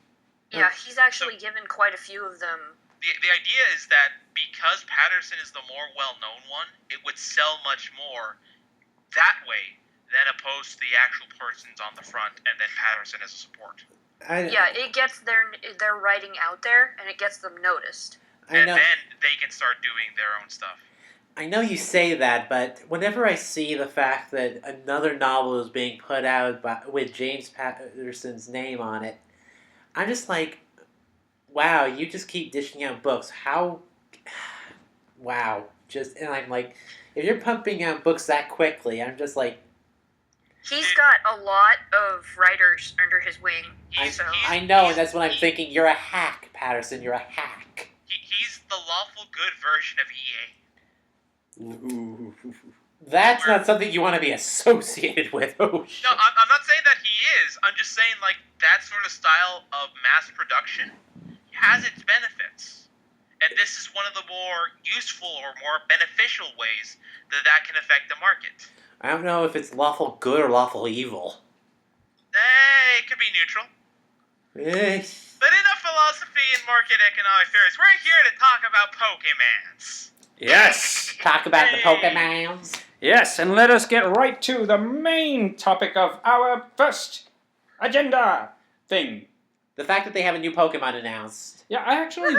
Yeah, he's actually given quite a few of them. The idea is that because Patterson is the more well-known one, it would sell much more that way than opposed to the actual persons on the front and then Patterson as a support. Yeah, it gets their writing out there and it gets them noticed. And then they can start doing their own stuff. I know you say that, but whenever I see the fact that another novel is being put out with James Patterson's name on it, I'm just like, wow, you just keep dishing out books. How? Wow. And I'm like, if you're pumping out books that quickly, I'm just like... He's got a lot of writers under his wing. I know, and that's what I'm thinking. You're a hack, Patterson. You're a hack. He's the lawful good version of EA. Ooh. That's not something you want to be associated with. Oh, shit. No, I'm not saying that he is. I'm just saying, that sort of style of mass production has its benefits. And this is one of the more useful or more beneficial ways that can affect the market. I don't know if it's lawful good or lawful evil. It could be neutral. Eh. But enough philosophy and market economic theories. We're here to talk about Pokemans. Yes. Talk about the Hey. Pokemons. Yes, and let us get right to the main topic of our first agenda thing. The fact that they have a new Pokemon announced. Yeah, I actually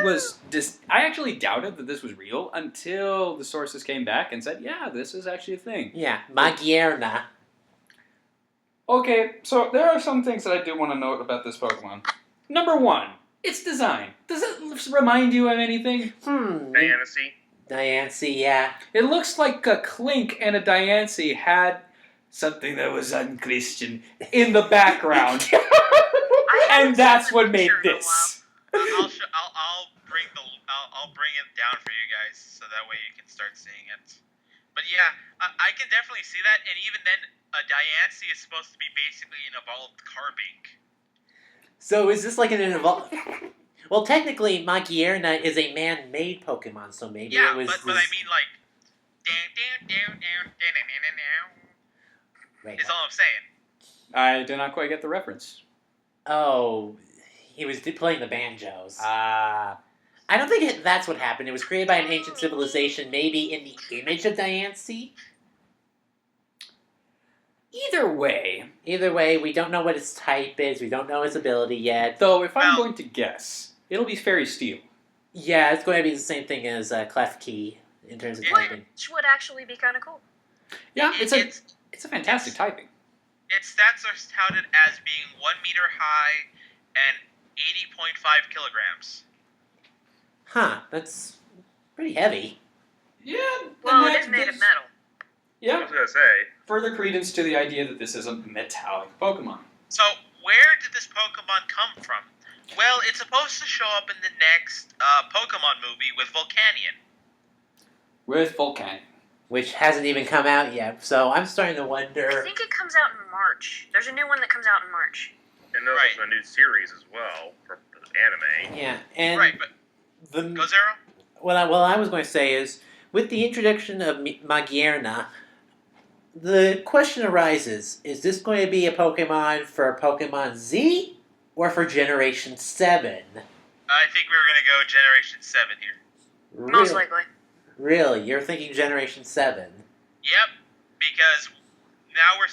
I actually doubted that this was real until the sources came back and said, yeah, this is actually a thing. Yeah, Magerna. Okay, so there are some things that I do want to note about this Pokemon. Number one, its design. Does it remind you of anything? Diancie. Yeah. It looks like a Clink and a Diancie had something that was unchristian in the background. And that's what made this. I'll bring it down for you guys so that way you can start seeing it. But yeah, I can definitely see that, and even then, a Diancie is supposed to be basically an evolved Carbink. So is this like an evolved... Well, technically, Magerna is a man-made Pokemon, so maybe Yeah, it was... but I mean like, Wait, is all I'm saying. I do not quite get the reference. Oh, he was playing the banjos. I don't think that's what happened. It was created by an ancient civilization, maybe in the image of Diancie. Either way, Either way, we don't know what its type is. We don't know its ability yet. though, if I'm Well- going to guess, it'll be Fairy Steel. Yeah, it's going to be the same thing as Klefki in terms of typing. Which would actually be kind of cool. Yeah, It's it's a fantastic typing. its stats are touted as being 1 meter high and 80.5 kilograms. Huh, that's pretty heavy. Yeah. Well, it is made of metal. I Yeah. was gonna say. Further credence to the idea that this is a metallic Pokemon. So, where did this Pokemon come from? Well, it's supposed to show up in the next Pokemon movie with Volcanion. With Volcanic. Which hasn't even come out yet, so I'm starting to I wonder... think it comes out in March. There's a new one that comes out in March. And there's Right. also a new series as well for the anime. Yeah, and Right, but the... go Zero? What I was going to say is, with the introduction of Magerna, the question arises, is this going to be a Pokemon for Pokemon Z or for Generation 7? I think we were going to go Generation 7 here. Most Really? likely. Really? You're thinking Generation 7? Yep, because now we're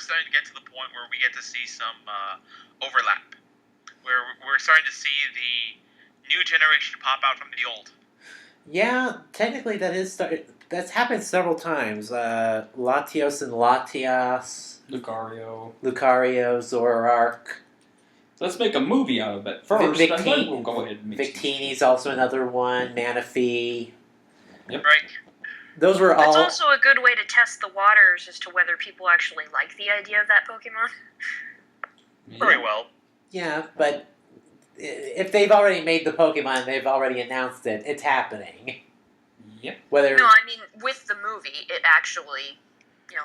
starting to get to the point where we get to see some overlap, where we're starting to see the new generation pop out from the old. Yeah, technically that's happened several times. Latios and Latias, Lucario. Lucario, Zoroark. Let's make a movie out of it first, and then we'll go ahead and make some- Victini's also another one. Manaphy. Right. Those were It's all... also a good way to test the waters as to whether people actually like the idea of that Pokemon. Very well. Yeah, but if they've already made the Pokemon, they've already announced it. It's happening. Yep. Whether, No, I mean, with the movie, it actually,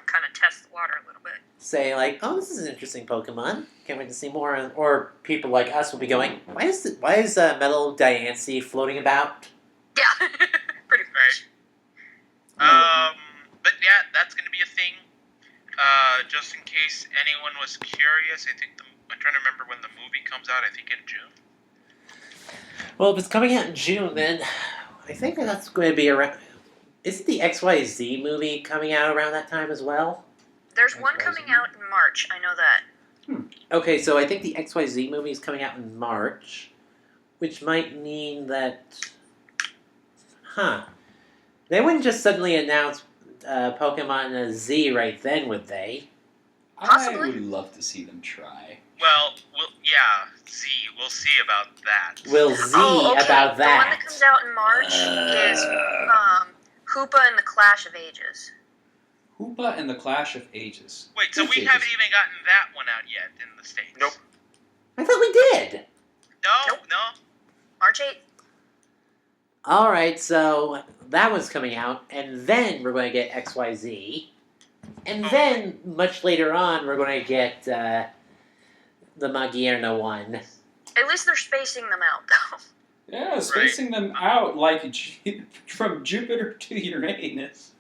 kind of tests the water a little bit. say, like, oh, this is an interesting Pokemon. Can't wait to see more. Or people like us will be going, why is Metal Diancie floating about? Yeah, pretty much. But yeah, that's going to be a thing. Just in case anyone was curious, I'm trying to remember when the movie comes out. I think in June. Well, if it's coming out in June, then I think that's going to be around... Isn't the XYZ movie coming out around that time as well? There's one coming out in March, I know that. Okay, so I think the XYZ movie is coming out in March, which might mean that... They wouldn't just suddenly announce Pokemon Z right then, would they? Possibly. I would love to see them try. Well, Z. We'll see about that. Will Z okay. about The one that that? comes out in March is Hoopa and the Clash of Ages. Hoopa and the Clash of Ages. Wait, so Which we ages? haven't even gotten that one out yet in the States? Nope. I thought we did! No, Nope. no. March 8th. Alright, so that one's coming out, and then we're going to get XYZ. And then, much later on, we're going to get the Magerna one. At least they're spacing them out, though. Yeah, spacing them out like from Jupiter to Uranus.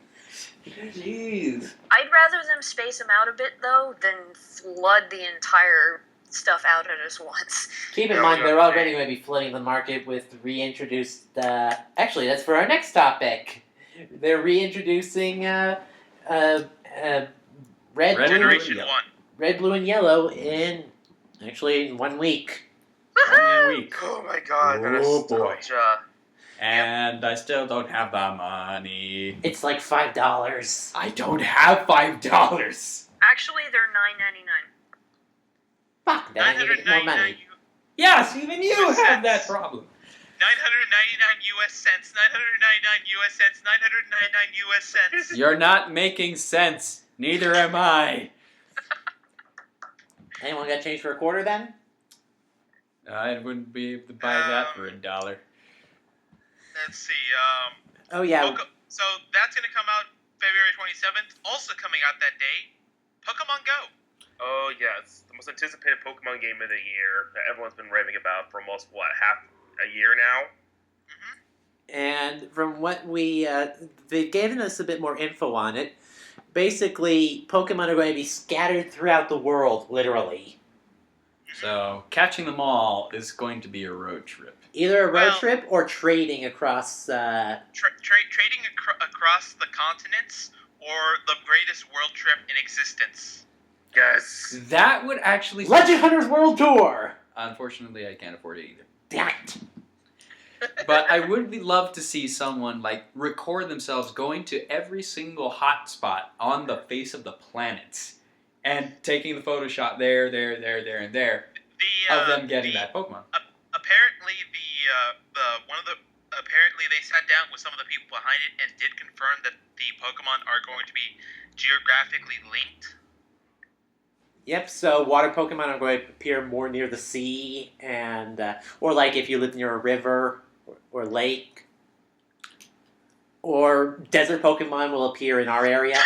Jeez. I'd rather them space them out a bit, though, than flood the entire stuff out at us once. Keep in Yeah, mind, we they're got already going to be flooding the market with reintroduced. Actually, that's for our next topic. They're reintroducing red, Generation Yellow. 1. red, blue, and yellow in 1 week. Only a week. Oh my god, that Oh, is boy. nostalgia. And I still don't have the money. It's like $5. I don't have $5. Actually, they're $9.99. Fuck, then I need to get more 999 money. Yes, even you US have that cents. problem. 999 US cents. 999 US cents. 999 US cents. You're not making sense. Neither am I. Anyone got change for a quarter then? I wouldn't be able to buy that for $1. Let's see. Oh yeah. So that's gonna come out February 27th. Also coming out that day, Pokemon Go. Oh yes, the most anticipated Pokemon game of the year that everyone's been raving about for almost half a year now. And from what they've given us a bit more info on it. Basically, Pokemon are going to be scattered throughout the world, literally. So catching them all is going to be a road trip. Either a road Well- trip or trading across. Trading across the continents, or the greatest world trip in existence. Yes. That would actually. Legend Hunters World Tour! Unfortunately, I can't afford it either. Damn it. But I would love to see someone record themselves going to every single hotspot on the face of the planet and taking the photo shot there, and there of them getting that Pokemon. Apparently, apparently they sat down with some of the people behind it and did confirm that the Pokemon are going to be geographically linked. Yep, so water Pokemon are going to appear more near the sea, and or like if you live near a river or lake. Or desert Pokemon will appear in our area.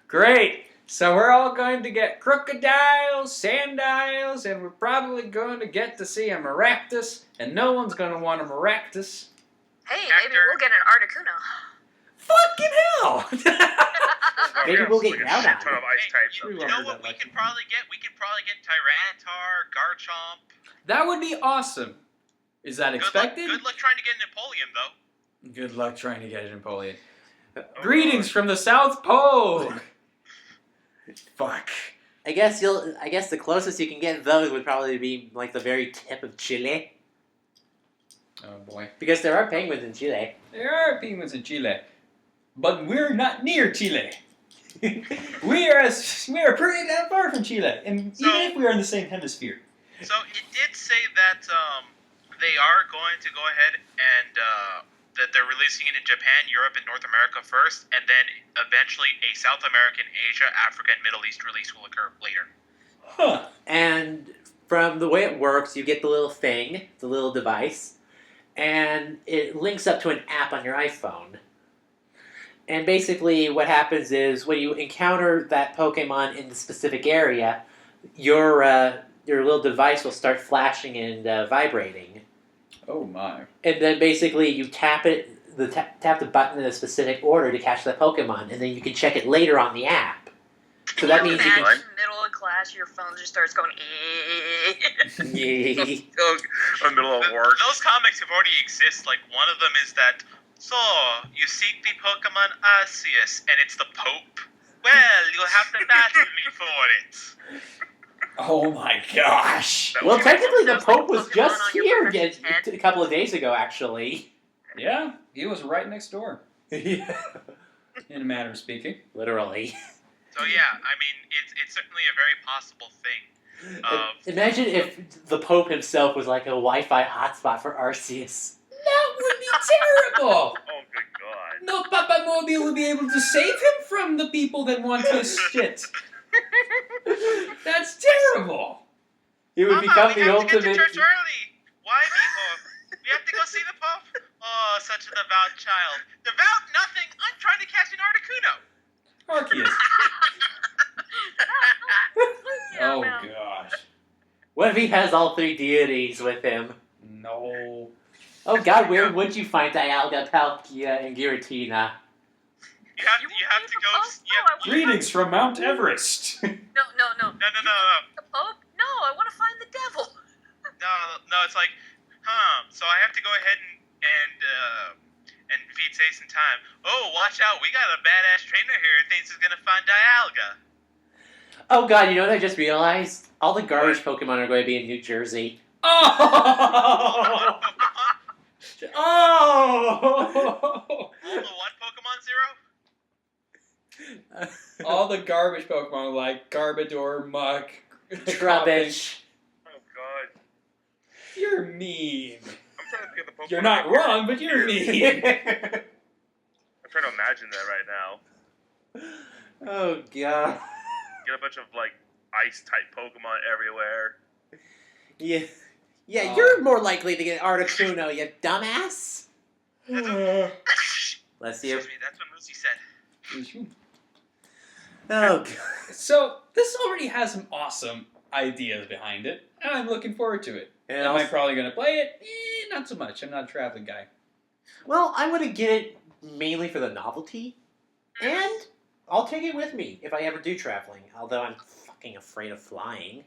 Great! So we're all going to get crocodiles, sandiles, and we're probably going to get to see a Maractus, and no one's going to want a Maractus. Hey, maybe we'll get an Articuno. Fucking hell! Oh, Maybe yeah, we'll it's get like a Groudon. shit ton of ice Hey, types. you We know won't do what that we much. could probably get? We could probably get Tyranitar, Garchomp. That would be awesome. Is that expected? Good luck trying to get Napoleon, though. Good luck trying to get it in Napoleon. Oh, Greetings from the South Pole! Fuck. I guess the closest you can get those would probably be like the very tip of Chile. Oh boy. Because there are penguins in Chile. There are penguins in Chile. But we're not near Chile. we are pretty damn far from Chile. And So- even if we are in the same hemisphere. So it did say that they are going to go ahead and that they're releasing it in Japan, Europe, and North America first, and then eventually a South American, Asia, Africa, and Middle East release will occur later. Huh. And from the way it works, you get the little thing, the little device, and it links up to an app on your iPhone. And basically what happens is when you encounter that Pokemon in the specific area, your little device will start flashing and vibrating. Oh my. And then basically you tap the button in a specific order to catch that Pokemon, and then you can check it later on the app. So that means you imagine can... middle of class, your phone just starts going. Oh, in the middle of work. Those comics have already exist. Like one of them is that. So you seek the Pokemon Arceus, and it's the Pope. Well, you'll have to battle me for it. Oh my gosh. Well, technically the Sounds like Pope was Pokemon just on your here professor's head. a couple of days ago, actually. Yeah, he was right next door, Yeah. in a matter of speaking. Literally. So yeah, I mean, it's certainly a very possible thing. Imagine if the Pope himself was like a Wi-Fi hotspot for Arceus. That would be terrible! Oh, good god. No Papa Mobile will be able to save him from the people that want his shit. That's terrible! He would Mama, become we the have to get ultimate... to church early. Why, mijo? We have to go see the Pope. Oh, such a devout child. Devout nothing. I'm trying to catch an Articuno. Arceus. Yeah, Oh well. gosh. What if he has all three deities with him? No. Oh god, where would you find Dialga, Palkia, and Giratina? You have You to want go. the Pope? You have, No, I want Greetings from Mount Everest. No. no. The Pope? No, No, I want to find the devil. No, it's like, so I have to go ahead and feed Jason time. Oh, watch out, we got a badass trainer here who thinks he's gonna find Dialga. Oh god, you know what I just realized? All the garbage Pokemon are going to be in New Jersey. Oh! Oh! All the what Pokemon Zero? All the garbage Pokemon like Garbodor, Muck, Rubbish. Oh god. You're mean. I'm trying to think of the Pokemon. You're not wrong, but you're mean. I'm trying to imagine that right now. Oh god. Get a bunch of like ice type Pokemon everywhere. Yeah. Yeah, you're more likely to get Articuno, you dumbass. Bless you. Excuse me, that's what Muzi said. Oh god. So this already has some awesome ideas behind it, and I'm looking forward to it. And Am I also- probably going to play it? Not so much. I'm not a traveling guy. Well, I'm going to get it mainly for the novelty, and I'll take it with me if I ever do traveling, although I'm fucking afraid of flying.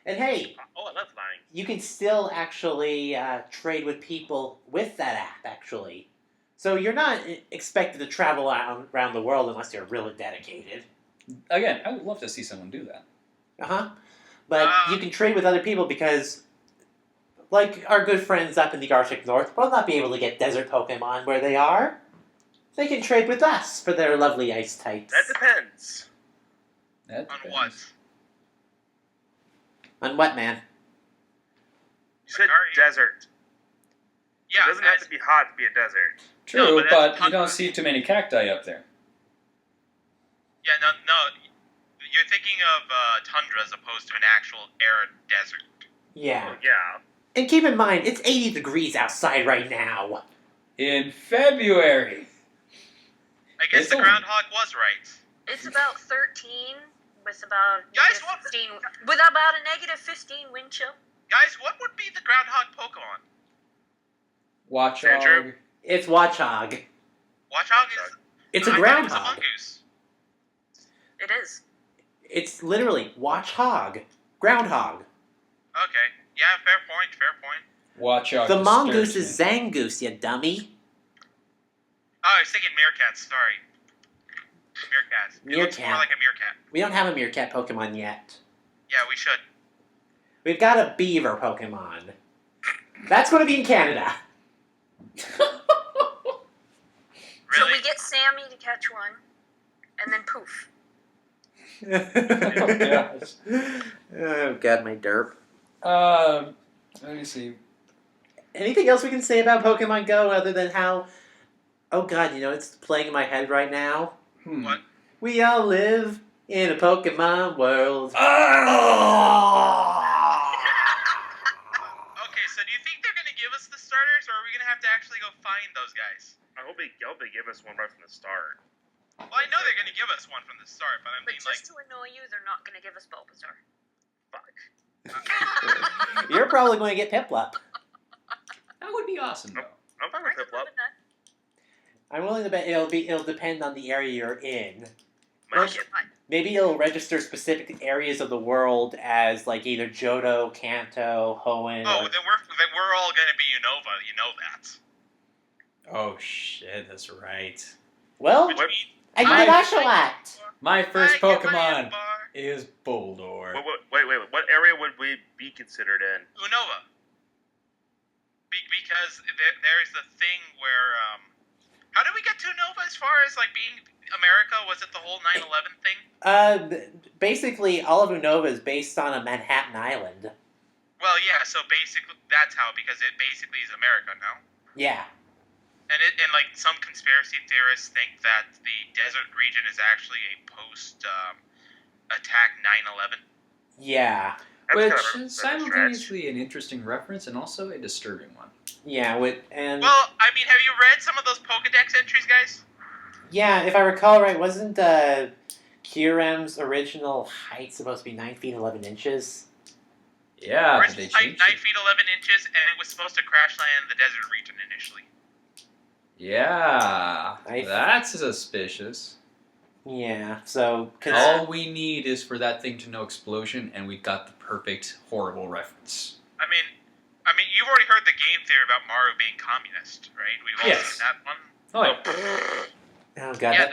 And hey, Oh, I love flying. you can still actually trade with people with that app, actually. So you're not expected to travel around the world unless you're really dedicated. Again, I would love to see someone do that. Uh-huh. But you can trade with other people because, like our good friends up in the Arctic North, will not be able to get desert Pokemon where they are. They can trade with us for their lovely ice types. That depends. That On depends. what? On what, man? You said Akari. desert. Yeah, It doesn't have to be hot to be a desert. True, No, but but that's you don't tundra. see too many cacti up there. Yeah, no. You're thinking of tundra as opposed to an actual arid desert. Yeah. Oh, yeah. And keep in mind, it's 80 degrees outside right now. In February. I guess It's the only- groundhog was right. It's about 13 with about Guys, negative what- 15 with about a negative 15 wind chill. Guys, what would be the groundhog Pokemon? Watchog. Andrew? It's Watchog. Watchog is. It's a I thought it was a groundhog. mongoose. It is. It's literally Watchog. Groundhog. Okay. Yeah, fair point. Fair point. Watchog. The disturbs mongoose me. is Zangoose, you dummy. Oh, I was thinking meerkats. Sorry. Meerkats. It looks Meerkat. more like a meerkat. We don't have a meerkat Pokemon yet. Yeah, we should. We've got a beaver Pokemon. That's going to be in Canada. So Really? we get Sammy to catch one, and then poof. Oh god, my derp. Let me see. Anything else we can say about Pokemon Go other than how... Oh god, you know, it's playing in my head right now. What? We all live in a Pokemon world. Okay, so do you think they're gonna give us the starters, or are we gonna have to actually go find those guys? I hope they give us one right from the start. Well, I know they're gonna give us one from the start, but I But mean, like, just to annoy you, they're not going to give us Bulbasaur. Fuck. You're probably going to get Piplup. That would be awesome, though. I'm fine I with could live Piplup. with that. I'm willing to bet it'll depend on the area you're in. My Like- kid. Maybe it'll register specific areas of the world as like either Johto, Kanto, Hoenn. oh, or- then we're all gonna be Unova. You know that. Oh, shit, that's right. Well, Which What- means I I- get Oshawott. My first I get my Pokemon bar. is Boldor. Wait. What area would we be considered in? Unova. Because there's the thing where how did we get to Unova as far as like being America? Was it the whole 9/11 thing? Basically, all of Unova is based on a Manhattan Island. Well, yeah. So basically, that's how because it basically is America now. Yeah. And like some conspiracy theorists think that the desert region is actually a post attack 9/11. Yeah. That's Which kind of a is stretch. simultaneously an interesting reference and also a disturbing one. Yeah, and Well, I mean, have you read some of those Pokedex entries, guys? yeah, if I recall right, wasn't Kyurem's original height supposed to be 9 feet 11 inches? Yeah, but they Original height changed 9 it. feet 11 inches, and it was supposed to crash land in the desert region initially. Yeah, I- that's suspicious. Yeah, so... All we need is for that thing to know explosion, and we've got the perfect horrible reference. I mean, you've already heard the game theory about Mario being communist, right? We've all Yes. seen that one. Oh, yeah. Oh, God.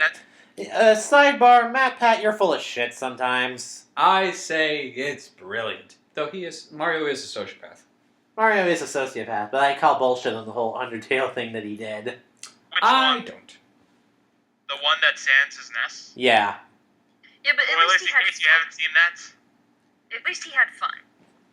Yeah, Sidebar, Matt Pat, you're full of shit sometimes. I say it's brilliant. Though Mario is a sociopath. Mario is a sociopath, but I call bullshit on the whole Undertale thing that he did. Which I one? don't. The one that sands his nest? Yeah. Yeah, but Well, at least in he had case you fun. haven't seen that. At least he had fun.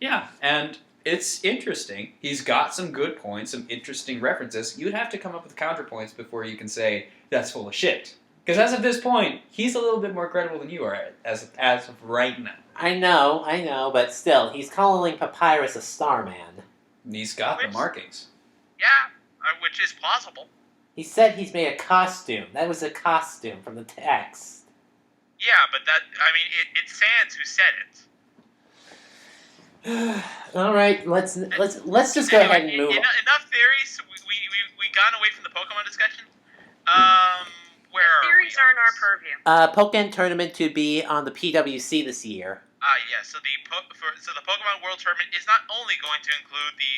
Yeah, and it's interesting. He's got some good points, some interesting references. You'd have to come up with counterpoints before you can say that's full of shit. Because as of this point, he's a little bit more credible than you are as of right now. I know, but still, he's calling Papyrus a Starman. And he's got the Which- markings. Yeah, which is plausible. He said he's made a costume. That was a costume from the text. Yeah, but it's Sans who said it. All right, let's just go ahead and move on. Enough theories. We gone away from the Pokemon discussion. Where The theories are in our purview. Pokemon tournament to be on the PWC this year. Yeah. So the Pokemon World Tournament is not only going to include the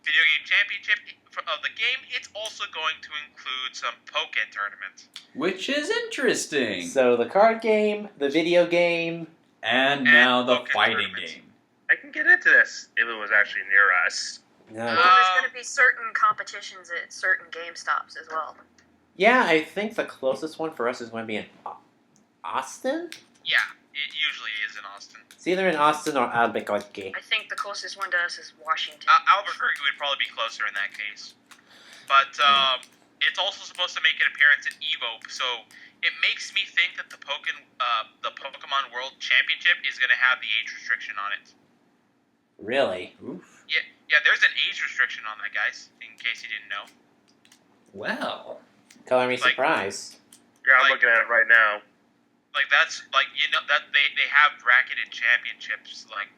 video game championship of the game, it's also going to include some Pokken tournaments. Which is interesting. So the card game, the video game. And now the Pokken fighting tournaments. game. I can get into this if it was actually near us. Well, there's going to be certain competitions at certain GameStops as well. Yeah, I think the closest one for us is going to be in Austin? Yeah, it usually is in Austin. It's either in Austin or Albuquerque. I think the closest one to us is Washington. Albuquerque would probably be closer in that case. But it's also supposed to make an appearance at EVO, so it makes me think that the Pokemon World Championship is going to have the age restriction on it. Really? Oof. Yeah, there's an age restriction on that, guys, in case you didn't know. Well. Color me Like- surprised. Yeah, I'm Like- looking at it right now. Like, that's, like, that they have bracketed championships, like,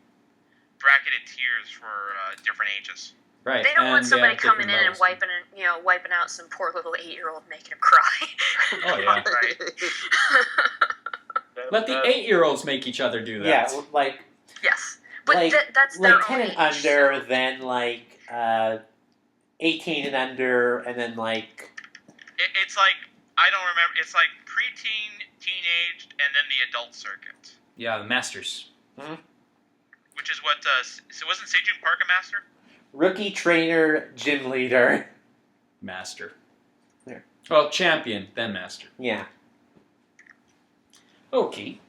bracketed tiers for different ages. Right. They don't want and somebody have coming in different and levels. wiping out some poor little 8-year-old, making him cry. Oh, yeah. Right. Let the 8-year-olds make each other do that. Yeah, like Yes, but like that's their 10 own and age, under, so- then like 18 and under, and then like It's like, I don't remember, it's like preteen, teenaged, and then the adult circuit. Yeah, the Masters. Which is what, so wasn't Sejun Park a master? rookie trainer, gym leader. Master. There. Well, champion, then master. Yeah. Okay.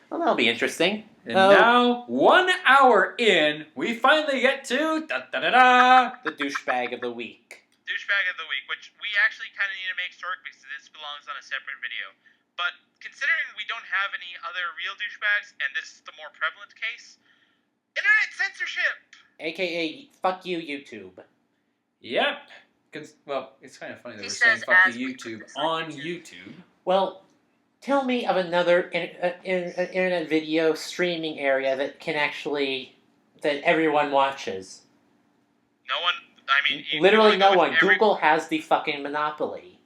Well, that'll be interesting. And Oh. now, 1 hour in, we finally get to da-da-da-da. The douchebag of the week. Douchebag of the week, which we actually kind of need to make short because this belongs on a separate video. But considering we don't have any other real douchebags, and this is the more prevalent case, internet censorship! AKA, fuck you, YouTube. Yep. Well, it's kind of funny that He we're saying says fuck as you we put YouTube this on on YouTube. YouTube. Well, tell me of another internet video streaming area that can actually, that everyone watches. No one, I mean... you Literally wanna go no with one. every- Google has the fucking monopoly.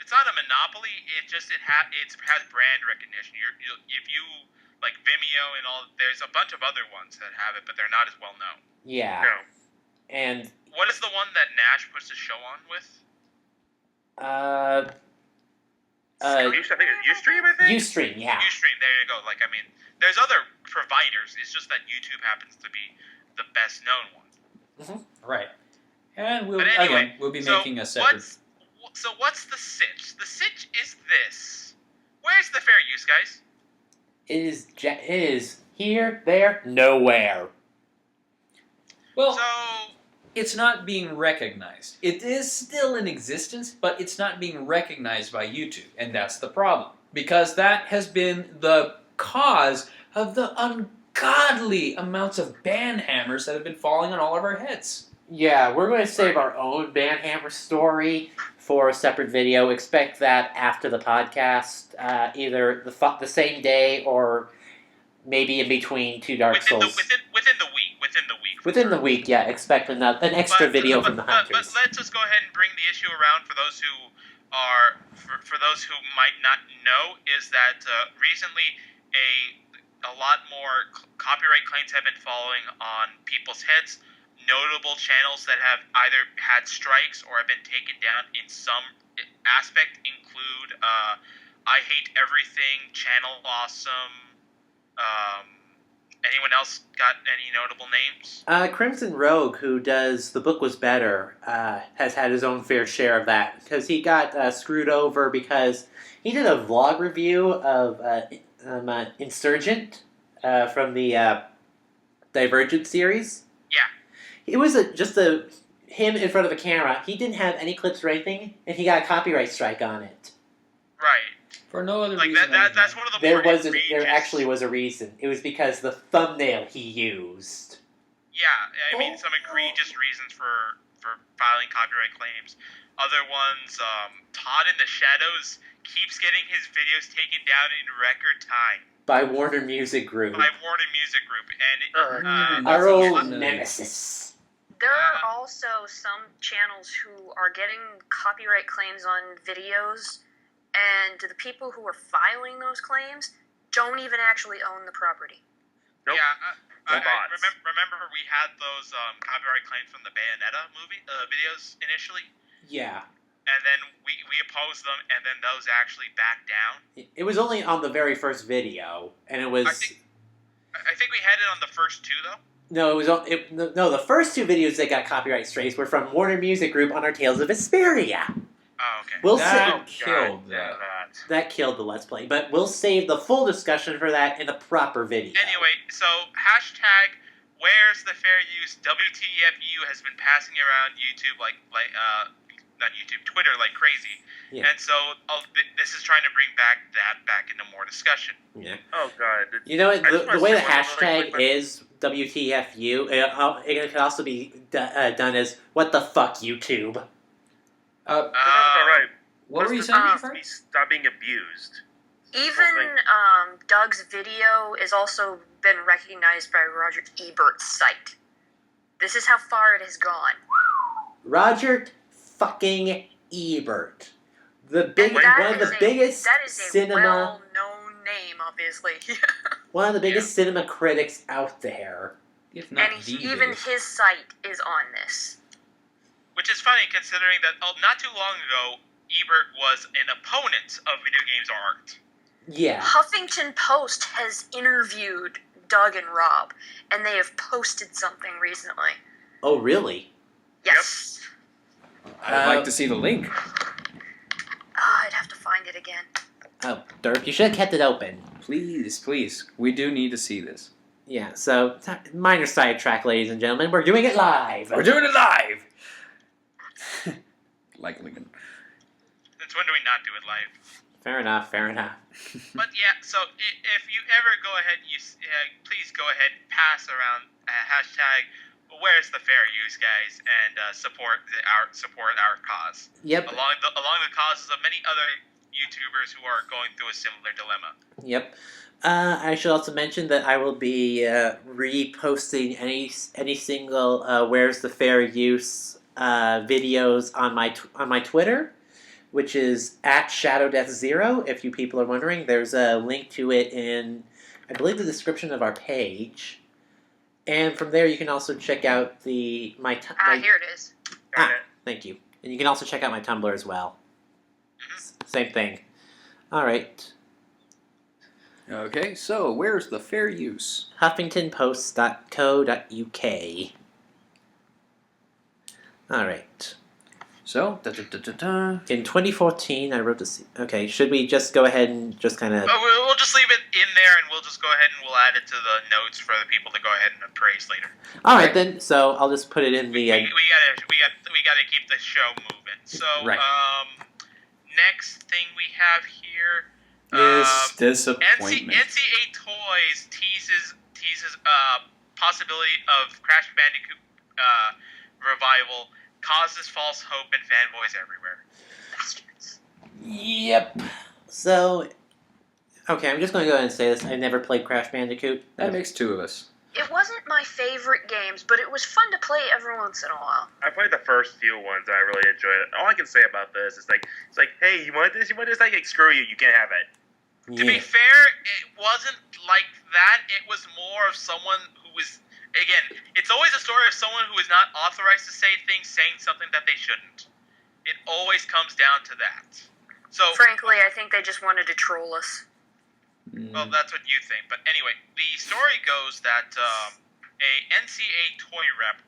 It's not a monopoly, it has brand recognition. If you, like Vimeo and all, there's a bunch of other ones that have it, but they're not as well known. Yeah. No. And, What is the one that Nash puts the show on with? uh, I think it's Ustream, I think? Ustream, yeah. Ustream, there you go. Like, I mean, there's other providers, it's just that YouTube happens to be the best known one. Right. And we'll But anyway, again, we'll be so making a separate... what's the sitch? The sitch is this. Where's the fair use, guys? It is here, there, nowhere. Well, So, it's not being recognized. It is still in existence, but it's not being recognized by YouTube, and that's the problem. Because that has been the cause of the ungodly amounts of ban hammers that have been falling on all of our heads. Yeah, we're going to save our own Banhammer story for a separate video. Expect that after the podcast, either the same day or maybe in between two Dark within Souls. within the week. for Within the sure. week, yeah. Expect an extra video from the But Hunters. let's just go ahead and bring the issue around for those who are, for those who might not know, is that recently a lot more copyright claims have been falling on people's heads. Notable channels that have either had strikes or have been taken down in some aspect include I Hate Everything, Channel Awesome. Anyone else got any notable names? Crimson Rogue, who does The Book Was Better, has had his own fair share of that, because he got screwed over because he did a vlog review of Insurgent from the Divergent series. Yeah. It was just him in front of a camera. He didn't have any clips or anything, and he got a copyright strike on it. Right. For no other Like reason. that's one of the more egregious... There actually was a reason. It was because the thumbnail he used. Yeah, I mean some egregious reasons for filing copyright claims. Other ones, Todd in the Shadows keeps getting his videos taken down in record time. By Warner Music Group. And our old nemesis. There are also some channels who are getting copyright claims on videos, and the people who are filing those claims don't even actually own the property. Nope. Yeah, I remember we had those copyright claims from the Bayonetta movie videos initially. Yeah. And then we opposed them, and then those actually backed down. It was only on the very first video, and it was... I think we had it on the first two, though. No, no, the first two videos that got copyright strikes were from Warner Music Group on our Tales of Vesperia. Oh, okay. That killed the Let's Play, but we'll save the full discussion for that in a proper video. Anyway, so hashtag Where's the Fair Use WTFU has been passing around YouTube not YouTube, Twitter like crazy. Yeah. And so this is trying to bring that back into more discussion. Yeah. Oh, God. You know what? The way the hashtag is WTFU, it can also be done as What the Fuck YouTube. That's all right. What were you saying? Stop being abused. Even Doug's video is also been recognized by Roger Ebert's site. This is how far it has gone. Roger fucking Ebert. One of the biggest cinema... well-known name, obviously. One of the biggest cinema critics out there. If not and even his site is on this. Which is funny, considering that not too long ago, Ebert was an opponent of video games art. Yeah. Huffington Post has interviewed Doug and Rob, and they have posted something recently. Oh, really? Yes. I'd like to see the link. I'd have to find it again. Oh, Dirk, you should have kept it open. Please. We do need to see this. Yeah, so, minor sidetrack, ladies and gentlemen. We're doing it live! Like Lincoln. Since when do we not do it live? Fair enough. But yeah, so if you ever go ahead, please go ahead and pass around hashtag Where's the Fair Use, guys, and support our cause. Yep. Along the causes of many other YouTubers who are going through a similar dilemma. Yep. I should also mention that I will be reposting any single Where's the Fair Use videos on my Twitter, which is @ShadowDeath0. If you people are wondering, there's a link to it in, I believe, the description of our page. And from there, you can also check out here it is. Thank you. And you can also check out my Tumblr as well. Same thing. All right. Okay, so where's the fair use? HuffingtonPost.co.uk. All right. So, in 2014, I wrote this. Okay, should we just go ahead and just kind of? We'll just leave it in there, and we'll just go ahead and we'll add it to the notes for the people to go ahead and appraise later. All right then. So I'll just put it in the. We gotta keep the show moving. So next thing we have here is disappointment. NCA Toys teases possibility of Crash Bandicoot revival. Causes false hope in fanboys everywhere. Bastards. Yep. So, okay, I'm just going to go ahead and say this. I never played Crash Bandicoot. That makes two of us. It wasn't my favorite games, but it was fun to play every once in a while. I played the first few ones and I really enjoyed it. All I can say about this is it's like, hey, you want this? You want this? Like, screw you, you can't have it. To be fair, it wasn't like that. It was more of someone who was, again, it's always a story of someone who is not authorized to say things, saying something that they shouldn't. It always comes down to that. So, Frankly, I think they just wanted to troll us. well, that's what you think. But anyway, the story goes that a NCA toy rep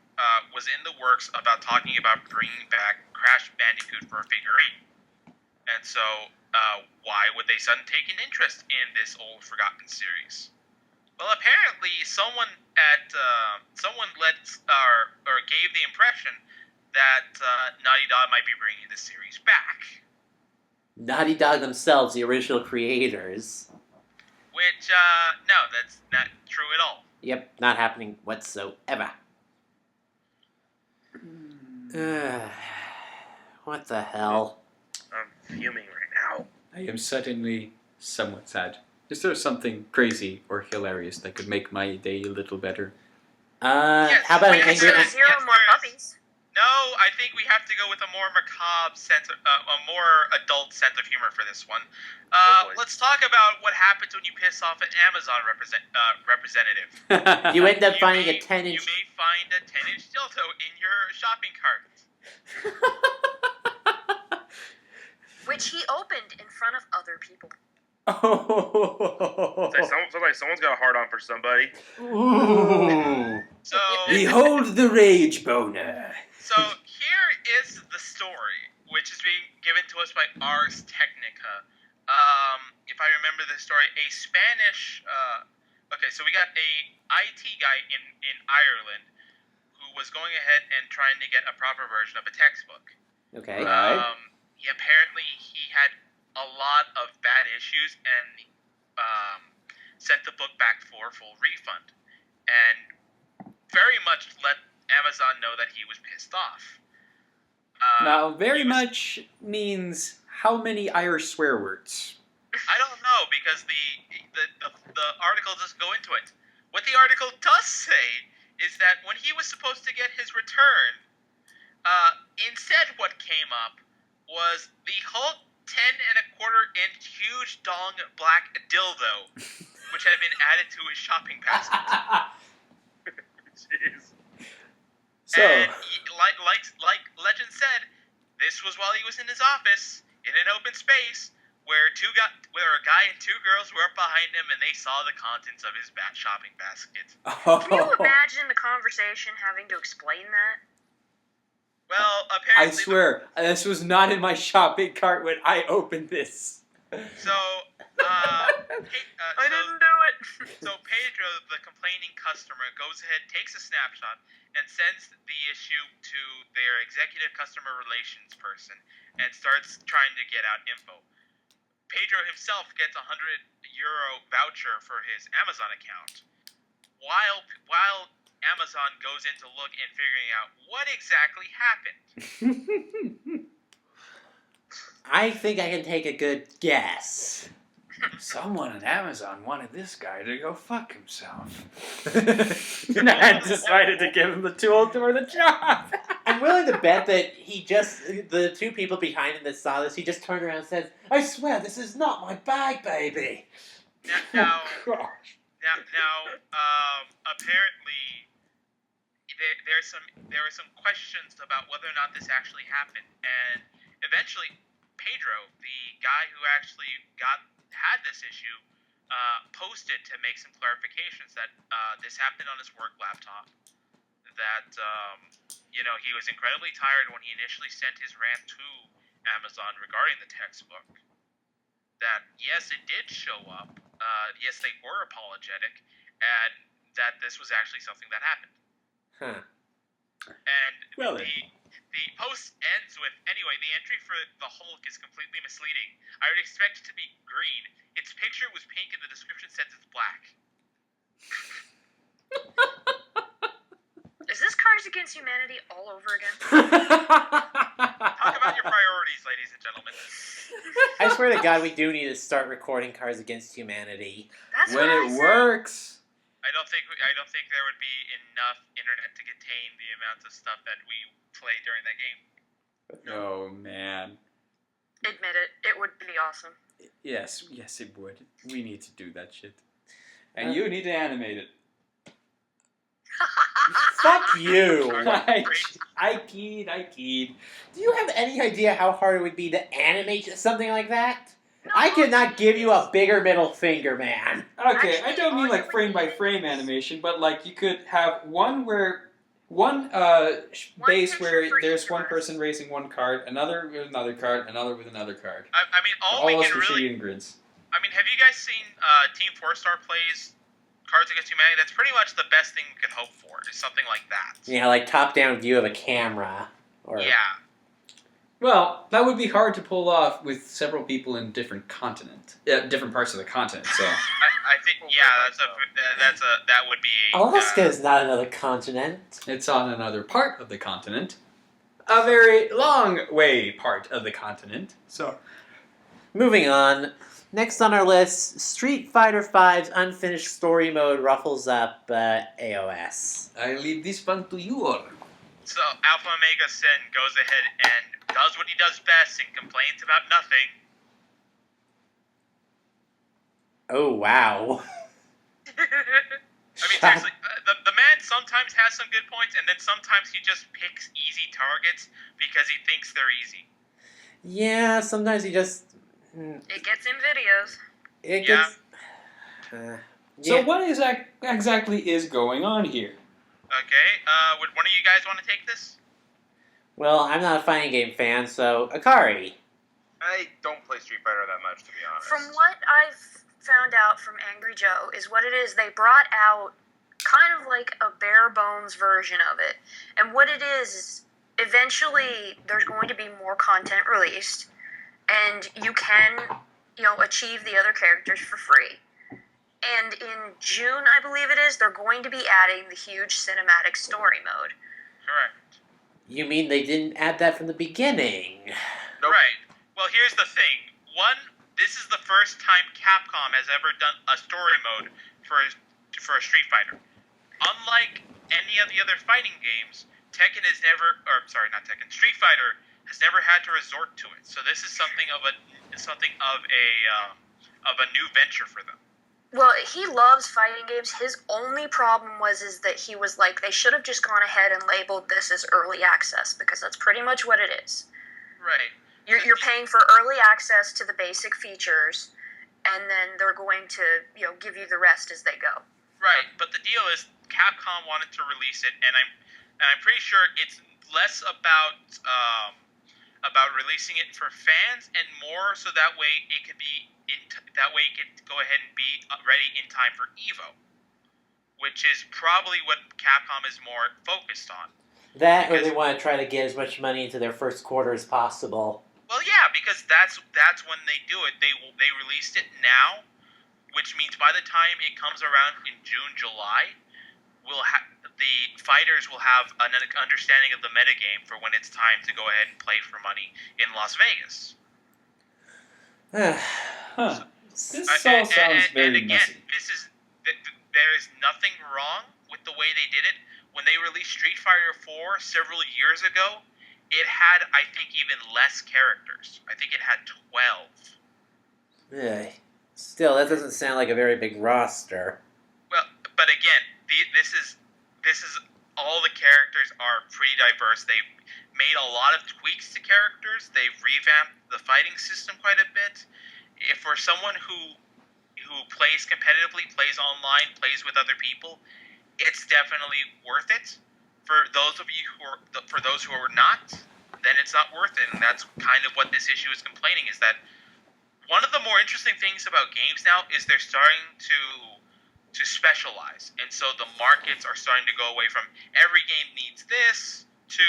was in the works about talking about bringing back Crash Bandicoot for a figurine. And so, why would they suddenly take an interest in this old forgotten series? Well, apparently, someone gave the impression that Naughty Dog might be bringing the series back. Naughty Dog themselves, the original creators. Which, no, that's not true at all. Yep, not happening whatsoever. What the hell? I'm fuming right now. I am suddenly somewhat sad. Is there something crazy or hilarious that could make my day a little better? Yes, How about an yes, angry... yes. Zero more puppies. No, I think we have to go with a more macabre sense, a more adult sense of humor for this one. boy. Let's talk about what happens when you piss off an Amazon representative. You end up finding may, a 10-inch... You may find a 10-inch dildo in your shopping cart. Which he opened in front of other people. Oh. Someone's got a hard on for somebody. Ooh. So, Behold the rage boner. so here is the story, which is being given to us by Ars Technica. If I remember the story, a Spanish. Okay, so we got a IT guy in Ireland who was going ahead and trying to get a proper version of a textbook. Okay. Right. He had a lot of bad issues and sent the book back for full refund, and very much let Amazon know that he was pissed off. Now, very much means how many Irish swear words? I don't know, because the article doesn't go into it. What the article does say is that when he was supposed to get his return, instead what came up was the Hulk 10.25-inch huge dong black dildo, which had been added to his shopping basket. Jeez. So, And like Legend said, this was while he was in his office in an open space where a guy and two girls were up behind him, and they saw the contents of his shopping basket. Can you imagine the conversation having to explain that? Well, I apparently, swear, this was not in my shopping cart when I opened this. So, I didn't do it. So Pedro, the complaining customer, goes ahead, takes a snapshot, and sends the issue to their executive customer relations person, and starts trying to get out info. Pedro himself gets a €100 voucher for his Amazon account, while Amazon goes in to look and figuring out what exactly happened. I think I can take a good guess. Someone at Amazon wanted this guy to go fuck himself. And I decided to give him the tool for the job. I'm willing to bet that the two people behind him that saw this, he just turned around and said, I swear, this is not my bag, baby. Now, Oh, gosh. Apparently, there were some questions about whether or not this actually happened, and eventually, Pedro, the guy who actually had this issue, posted to make some clarifications that this happened on his work laptop. That he was incredibly tired when he initially sent his rant to Amazon regarding the textbook. That yes, it did show up. Yes, they were apologetic, and that this was actually something that happened. Huh. And Well, the post ends with, anyway, the entry for the Hulk is completely misleading. I would expect it to be green. Its picture was pink and the description says it's black. Is this Cards Against Humanity all over again? Talk about your priorities, ladies and gentlemen. I swear to God, we do need to start recording Cards Against Humanity. That's When what I it said. works. I don't think there would be enough internet to contain the amount of stuff that we play during that game. Oh man. Admit it. It would be awesome. Yes, it would. We need to do that shit. And you need to animate it. Fuck you. I keyed. Do you have any idea how hard it would be to animate something like that? I could not give you a bigger middle finger, man. Okay, I don't mean like frame by frame animation, but like you could have one base where picture for there's each one of us. person raising one card, another with another card, another with another card. I mean, all All we of us can will see really. you in grids. I mean, have you guys seen Team 4-Star plays Cards Against Humanity? That's pretty much the best thing we could hope for. Is something like that. Yeah, like top-down view of a camera. Or Yeah. Well, that would be hard to pull off with several people in different different parts of the continent. So I think that would be a. Alaska is not another continent. it's on another part of the continent, a very long way part of the continent. So Moving on. Next on our list, Street Fighter V's unfinished story mode ruffles up AOS. I leave this one to you. So Alpha Omega Sin goes ahead and does what he does best and complains about nothing. Oh, wow. I mean, seriously, the man sometimes has some good points, and then sometimes he just picks easy targets because he thinks they're easy. Yeah, sometimes he just... It gets in videos. It Yeah. gets... So what exactly is going on here? Okay, would one of you guys want to take this? Well, I'm not a fighting game fan, so Akari. I don't play Street Fighter that much, to be honest. From what I've found out from Angry Joe is what it is, they brought out kind of like a bare bones version of it. And what it is eventually there's going to be more content released and you can, achieve the other characters for free. And in June, I believe it is, they're going to be adding the huge cinematic story mode. Correct. You mean they didn't add that from the beginning? Nope. Right. Well, here's the thing. One, this is the first time Capcom has ever done a story mode for a Street Fighter. Unlike any of the other fighting games, Street Fighter has never had to resort to it. So this is something of a new venture for them. Well, he loves fighting games. His only problem is that he was like, they should have just gone ahead and labeled this as early access, because that's pretty much what it is. Right. You're paying for early access to the basic features, and then they're going to, give you the rest as they go. Right, but the deal is Capcom wanted to release it, and I'm pretty sure it's less about releasing it for fans and more so that way it could go ahead and be ready in time for Evo, which is probably what Capcom is more focused on. That, or they want to try to get as much money into their first quarter as possible. Well, yeah, because that's when they do it. They released it now, which means by the time it comes around in June, July, the fighters will have an understanding of the metagame for when it's time to go ahead and play for money in Las Vegas. Huh. This all sounds very again, messy. There is nothing wrong with the way they did it. When they released Street Fighter 4 several years ago, it had, I think, even less characters. I think it had 12. Still, that doesn't sound like a very big roster. Well, but again, this is all the characters are pretty diverse. They've made a lot of tweaks to characters. They've revamped the fighting system quite a bit. If for someone who plays competitively, plays online, plays with other people, it's definitely worth it. For those who are not, then it's not worth it. And that's kind of what this issue is complaining, is that one of the more interesting things about games now is they're starting to specialize. And so the markets are starting to go away from every game needs this to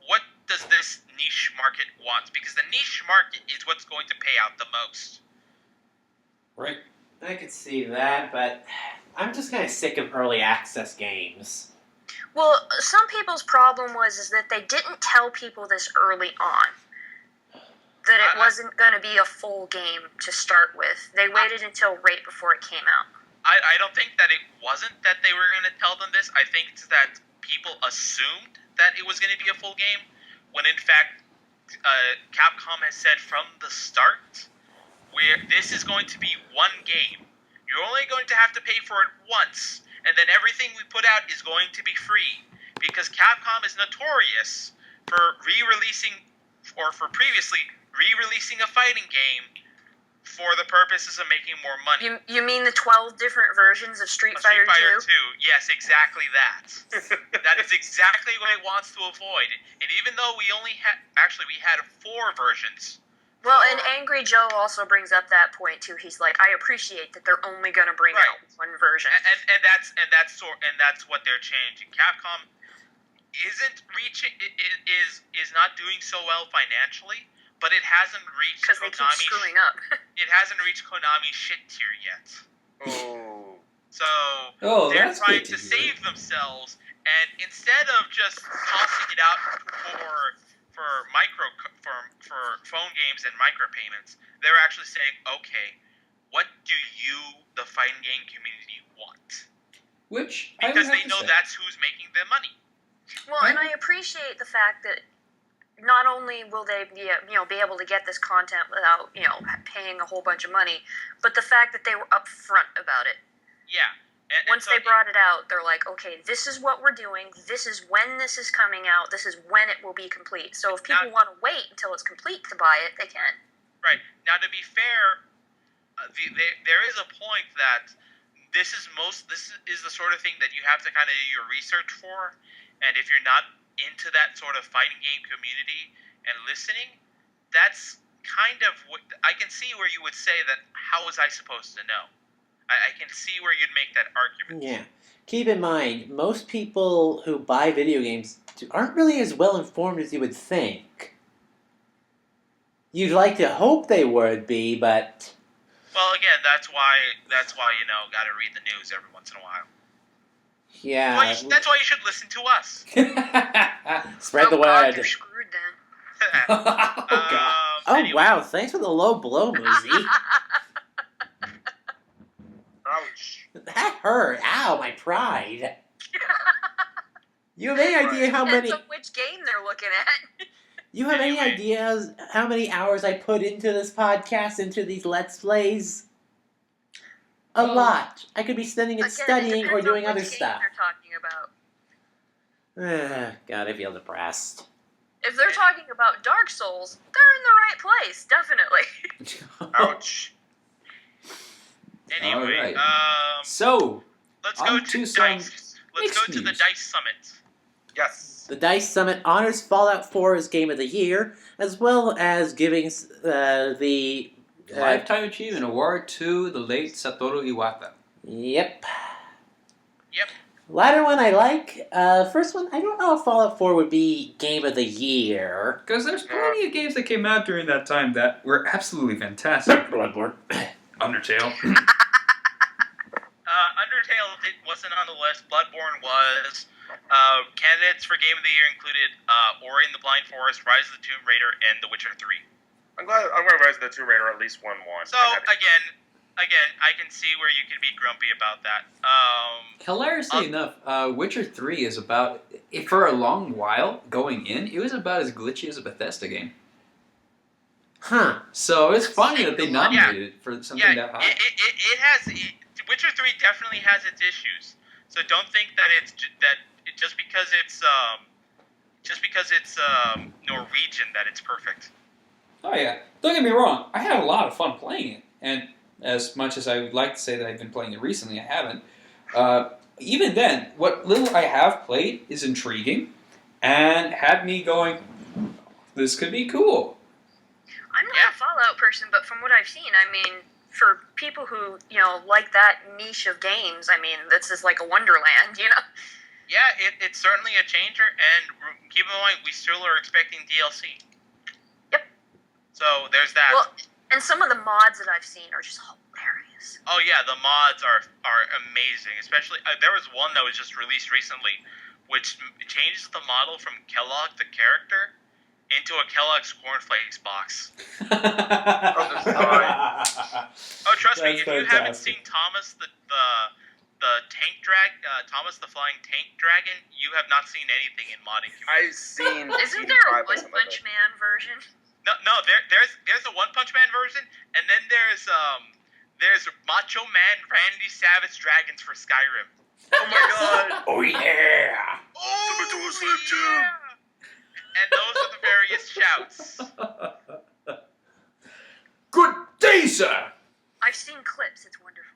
what does this niche market want? Because the niche market is what's going to pay out the most. Right. I could see that, but I'm just kind of sick of early access games. Well, some people's problem is that they didn't tell people this early on. That it wasn't going to be a full game to start with. They waited until right before it came out. I don't think that it wasn't that they were going to tell them this. I think it's that people assumed that it was going to be a full game, when in fact, Capcom has said from the start, where this is going to be one game. You're only going to have to pay for it once, and then everything we put out is going to be free. Because Capcom is notorious for re-releasing, or for previously re-releasing a fighting game for the purposes of making more money. You mean the 12 different versions of Street Fighter 2? Yes, exactly that. That is exactly what it wants to avoid. And even though we only had, we had 4 versions. Well, and Angry Joe also brings up that point too. He's like, I appreciate that they're only going to bring out one version, and that's what they're changing. Capcom isn't reaching is not doing so well financially, but it hasn't reached because they keep screwing up. It hasn't reached Konami's shit tier yet. Oh. So they're that's trying good to to hear. save themselves, and instead of just tossing it out for phone games and micropayments, they're actually saying, okay, what do you, the fighting game community, want? Which Because I would they have know to say. that's who's making the money. Well, and I appreciate the fact that not only will they be able to get this content without paying a whole bunch of money, but the fact that they were upfront about it. Yeah. And Once so they brought it out, they're like, okay, this is what we're doing. This is when this is coming out. This is when it will be complete. So if people want to wait until it's complete to buy it, they can. Right. Now, to be fair, there is a point that this is the sort of thing that you have to kind of do your research for, and if you're not into that sort of fighting game community and listening, that's kind of what I can see where you would say that. How was I supposed to know? I can see where you'd make that argument. Yeah. Keep in mind, most people who buy video games aren't really as well informed as you would think. You'd like to hope they would be, but... Well, again, that's why got to read the news every once in a while. Yeah. That's why you should listen to us. Spread the God, word. you're screwed then. Oh, God. Oh, Anyway. wow. Thanks for the low blow, Muzi. Ouch. That hurt. Ow, my pride. You have any idea how many... Depends on which game they're looking at. You have any Anyway. ideas how many hours I put into this podcast, into these Let's Plays? A lot. I could be spending it Again, studying it or depends doing on other which game stuff. they're talking about. God, I feel depressed. If they're talking about Dark Souls, they're in the right place, definitely. Ouch. Anyway, All right. So, let's on go to to some Dice. Let's go mixed to the news. Dice Summit. Yes. The DICE Summit honors Fallout 4 as Game of the Year, as well as giving the... Lifetime Achievement Award to the late Satoru Iwata. Yep. Yep. Latter one I like. First one, I don't know if Fallout 4 would be Game of the Year. Because there's plenty of games that came out during that time that were absolutely fantastic. Bloodborne. Undertale. Undertale wasn't on the list. Bloodborne was. Candidates for Game of the Year included Ori and the Blind Forest, Rise of the Tomb Raider, and The Witcher 3. I'm glad Rise of the Tomb Raider at least won one. So, again, I can see where you can be grumpy about that. Hilariously enough, Witcher 3 is about, for a long while, going in, it was about as glitchy as a Bethesda game. Huh. So it's funny that they nominated it for something that high. It has. Witcher 3 definitely has its issues. So don't think that just because it's Norwegian that it's perfect. Oh yeah, don't get me wrong, I had a lot of fun playing it, and as much as I would like to say that I've been playing it recently, I haven't. Even then, what little I have played is intriguing, and had me going, this could be cool. I'm not a Fallout person, but from what I've seen, I mean, for people who, like that niche of games, I mean, this is like a wonderland, Yeah, it's certainly a changer, and keep in mind, we still are expecting DLC. Yep. So there's that. Well, and some of the mods that I've seen are just hilarious. Oh yeah, the mods are amazing. Especially there was one that was just released recently, which changes the model from Kellogg the character into a Kellogg's cornflakes box. Oh, this is fine. Oh, trust Trust me, That's if you haven't fantastic. seen Thomas the tank Thomas the flying tank dragon, you have not seen anything in modding community. I've seen. Isn't there a PewDiePie One play some of Punch it. Man version? No, there's a One Punch Man version, and then there's Macho Man Randy Savage dragons for Skyrim. Oh my god! Oh yeah! Oh, do a Slim Jim. And those are the various shouts. Good day, sir. I've seen clips. It's wonderful.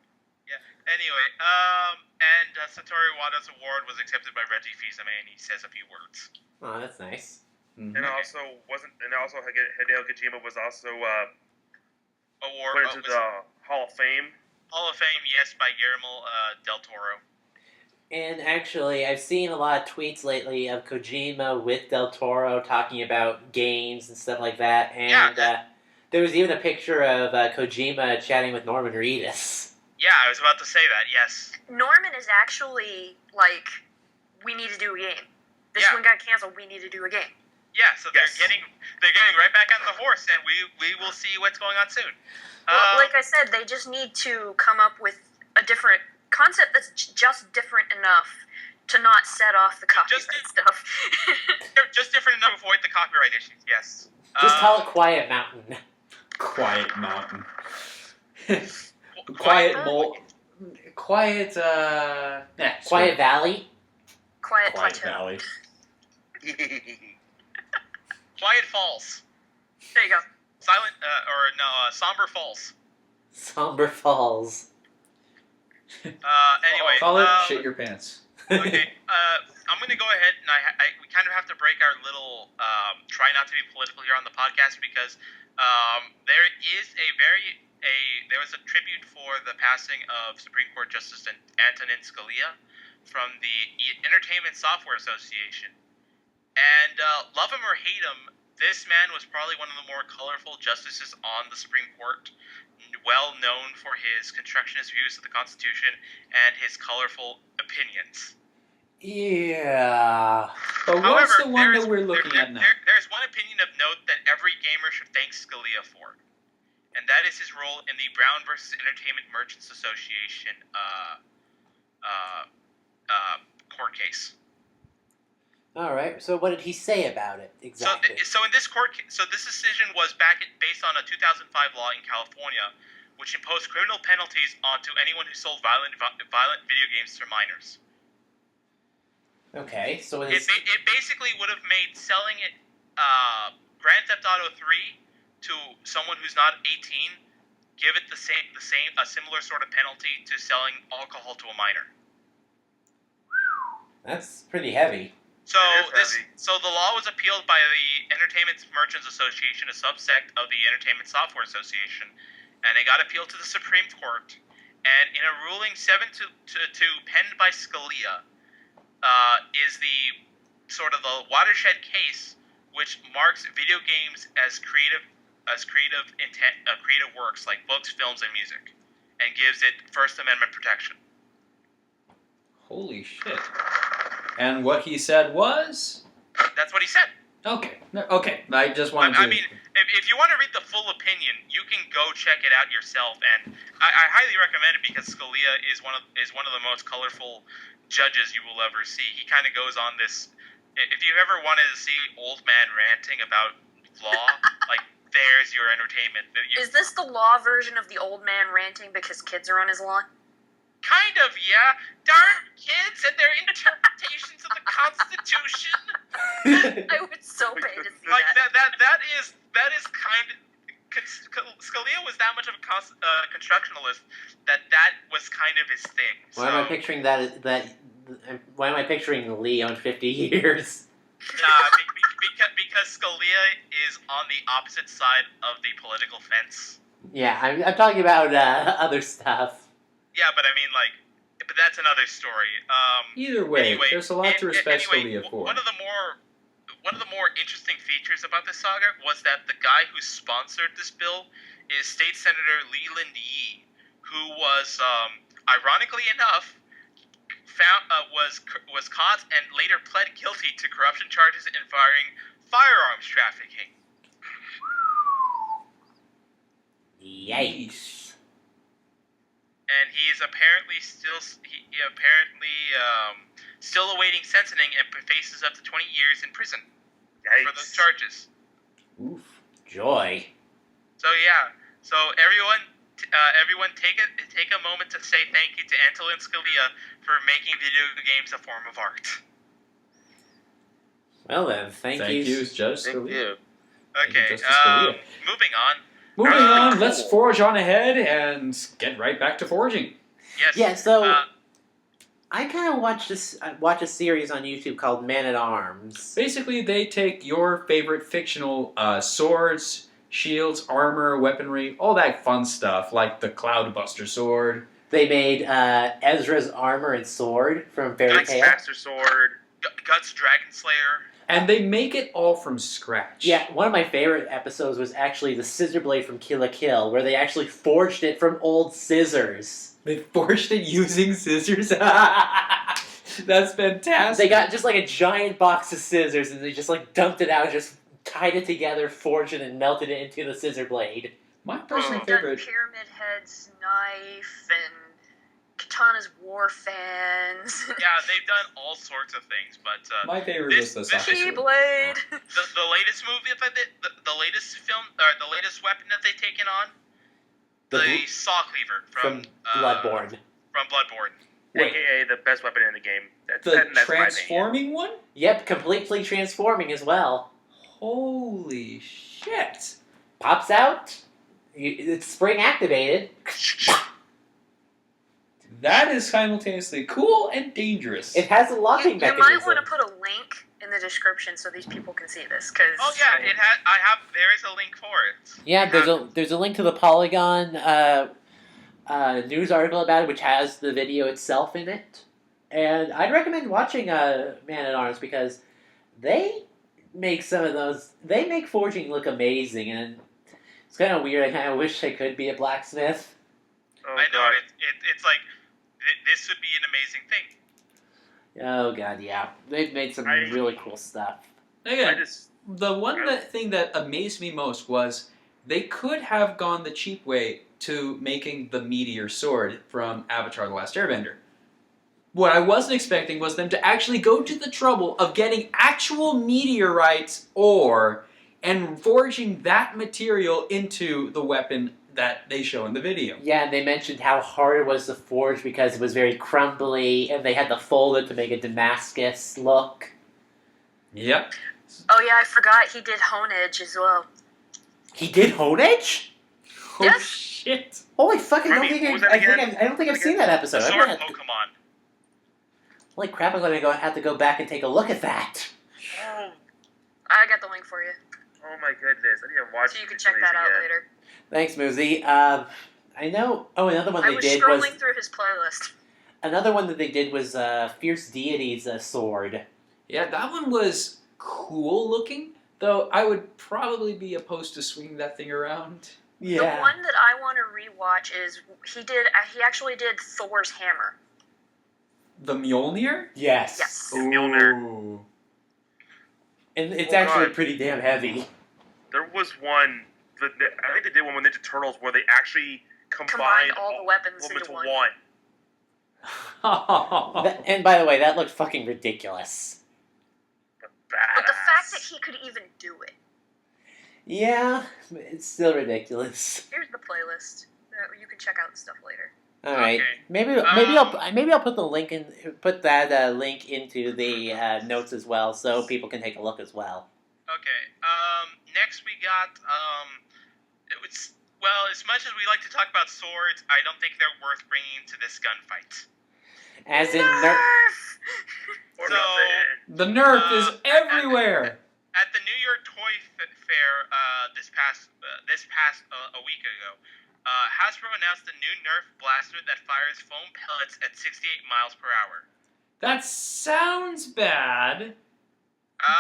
Anyway, and Satoru Wada's award was accepted by Reggie Fils-Aimé, and he says a few words. Oh, that's nice. Mhm. And also Hideo Kojima was also Award put into was the Hall of Fame. Hall of Fame, yes, by Guillermo del Toro. And actually, I've seen a lot of tweets lately of Kojima with Del Toro talking about games and stuff like that. And there was even a picture of Kojima chatting with Norman Reedus. Yeah, I was about to say that. Yes. Norman is actually like, we need to do a game. This Yeah. one got canceled. We need to do a game. Yeah, so they're Yes. getting right back on the horse, and we will see what's going on soon. Well, like I said, they just need to come up with a different concept that's just different enough to not set off the copyright stuff. just different enough to avoid the copyright issues. Yes. Just call it Quiet Mountain. Quiet mountain. Quiet Quiet. Quiet Valley. Quiet Quiet Plateau. Valley. Quiet Falls. There you go. Somber Falls. Somber Falls. Anyway. Call it shit your pants. Okay. I'm going to go ahead, and we kind of have to break our little try not to be political here on the podcast, because there was a tribute for the passing of Supreme Court Justice Antonin Scalia from the Entertainment Software Association. And love him or hate him, this man was probably one of the more colorful justices on the Supreme Court, well known for his constructionist views of the Constitution and his colorful opinions. Yeah. But what's the one that we're looking at now? There's one opinion of note that every gamer should thank Scalia for, and that is his role in the Brown versus Entertainment Merchants Association court case. All right. So what did he say about it exactly? So in this this decision was based on a 2005 law in California, which imposed criminal penalties onto anyone who sold violent video games to minors. Okay. So It basically would have made selling it Grand Theft Auto 3 to someone who's not 18 give it a similar sort of penalty to selling alcohol to a minor. That's pretty heavy. So It is heavy. so the law was appealed by the Entertainment Merchants Association, a subsect of the Entertainment Software Association, and it got appealed to the Supreme Court. And in a ruling 7-2 penned by Scalia, is the sort of the watershed case which marks video games as creative works like books, films, and music, and gives it First Amendment protection. Holy shit. And what he said was? That's what he said. Okay. Okay. I just wanted to... I mean, if you want to read the full opinion, you can go check it out yourself, and I highly recommend it because Scalia is one of the most colorful judges you will ever see. He kind of goes on this. If you ever wanted to see old man ranting about law, like there's your entertainment. Is this the law version of the old man ranting because kids are on his lawn? Kind of, yeah. Darn kids and their interpretations of the Constitution. I would so pay to see Like that. that is kind of. Scalia was that much of a constructionalist that was kind of his thing. Why am I picturing that? Why am I picturing Lee on 50 Years? Because Scalia is on the opposite side of the political fence. Yeah, I'm talking about other stuff. Yeah, but I mean, but that's another story. Either way, Anyway, there's a lot to respect anyway, Scalia for. One of the more interesting features about this saga was that the guy who sponsored this bill is State Senator Leland Yee, who was, ironically enough, was caught and later pled guilty to corruption charges involving firearms trafficking. Yikes. he is apparently still awaiting sentencing and faces up to 20 years in prison for those Yikes. charges. Oof. Joy. So yeah, so everyone take a moment to say thank you to Antolin Scalia for making video games a form of art. Well then, thank you. Judge Thank Scalia. you. Okay, Justice Scalia. moving on. Moving on, cool. let's forge on ahead and get right back to forging. Yes. Yeah, so I kind of watch a series on YouTube called Man at Arms. Basically, they take your favorite fictional swords, shields, armor, weaponry, all that fun stuff, like the Cloudbuster sword. They made Ezra's armor and sword from Fairy Guts Tail. Master Sword. Guts Dragon Slayer. And they make it all from scratch. Yeah, one of my favorite episodes was actually the scissor blade from Kill la Kill, where they actually forged it from old scissors. They forged it using scissors. That's fantastic. They got just like a giant box of scissors, and they just like dumped it out, just tied it together, forged it, and melted it into the scissor blade. My personal They've done favorite. Pyramid Head's knife and Katana's war fans. Yeah, they've done all sorts of things, but My favorite this- was the this- Sasha sword. Keyblade. the latest movie that the latest film or the latest weapon that they've taken on, the Saw Cleaver From from Bloodborne. From Bloodborne. Wait. AKA the best weapon in the game. The that's my opinion. transforming one? Yep, completely transforming as well. Holy shit. Pops out. It's spring activated. That is simultaneously cool and dangerous. It has a locking You mechanism. might want to put a link in the description so these people can see this, because Oh yeah, there is a link for it. Yeah, there's a link to the Polygon news article about it, which has the video itself in it. And I'd recommend watching Man at Arms because they make some of those. They make forging look amazing, and it's kind of weird. I kind of wish I could be a blacksmith. Oh, I know God. it's like this would be an amazing thing. Oh god, yeah, they've made some I- really cool stuff. Again, I just the one thing that amazed me most was they could have gone the cheap way to making the meteor sword from Avatar: The Last Airbender. What I wasn't expecting was them to actually go to the trouble of getting actual meteorites ore and forging that material into the weapon that they show in the video. Yeah, and they mentioned how hard it was to forge because it was very crumbly, and they had to fold it to make a Damascus look. Yep. oh yeah, I forgot he did Hone Edge as well. He did Hone Edge? Oh Yes. shit. Holy fuck! I don't Remy, think what was that again? I don't think I've seen that episode. I'm Sword gonna have to- Pokemon. Holy crap! I'm gonna have to go back and take a look at that. Oh, I got the link for you, oh my goodness. I didn't watch so you can this check that out yet. later. Thanks, Muzi. I know. Oh, another one I they was did scrolling was through his playlist. another one that they did was Fierce Deity's sword. Yeah, that one was cool looking, though I would probably be opposed to swinging that thing around. Yeah. The one that I want to rewatch is he actually did Thor's hammer. The Mjolnir? Yes. Yes. Mjolnir. Ooh. And it's Oh, actually God. pretty damn heavy. There was one. I think they did one with Ninja Turtles where they actually Combined combined all the weapons them into one. And by the way, that looked fucking ridiculous. But the fact that he could even do it. Yeah, it's still ridiculous. Here's the playlist. You can check out the stuff later. All right, Okay. maybe I'll put the link in, put that link into the notes as well, so people can take a look as well. Okay. Next we got as much as we like to talk about swords, I don't think they're worth bringing to this gunfight. As in, Or So- nothing. The Nerf is everywhere. At the New York Toy Fair this past a week ago, Hasbro announced a new Nerf blaster that fires foam pellets at 68 miles per hour. That sounds bad.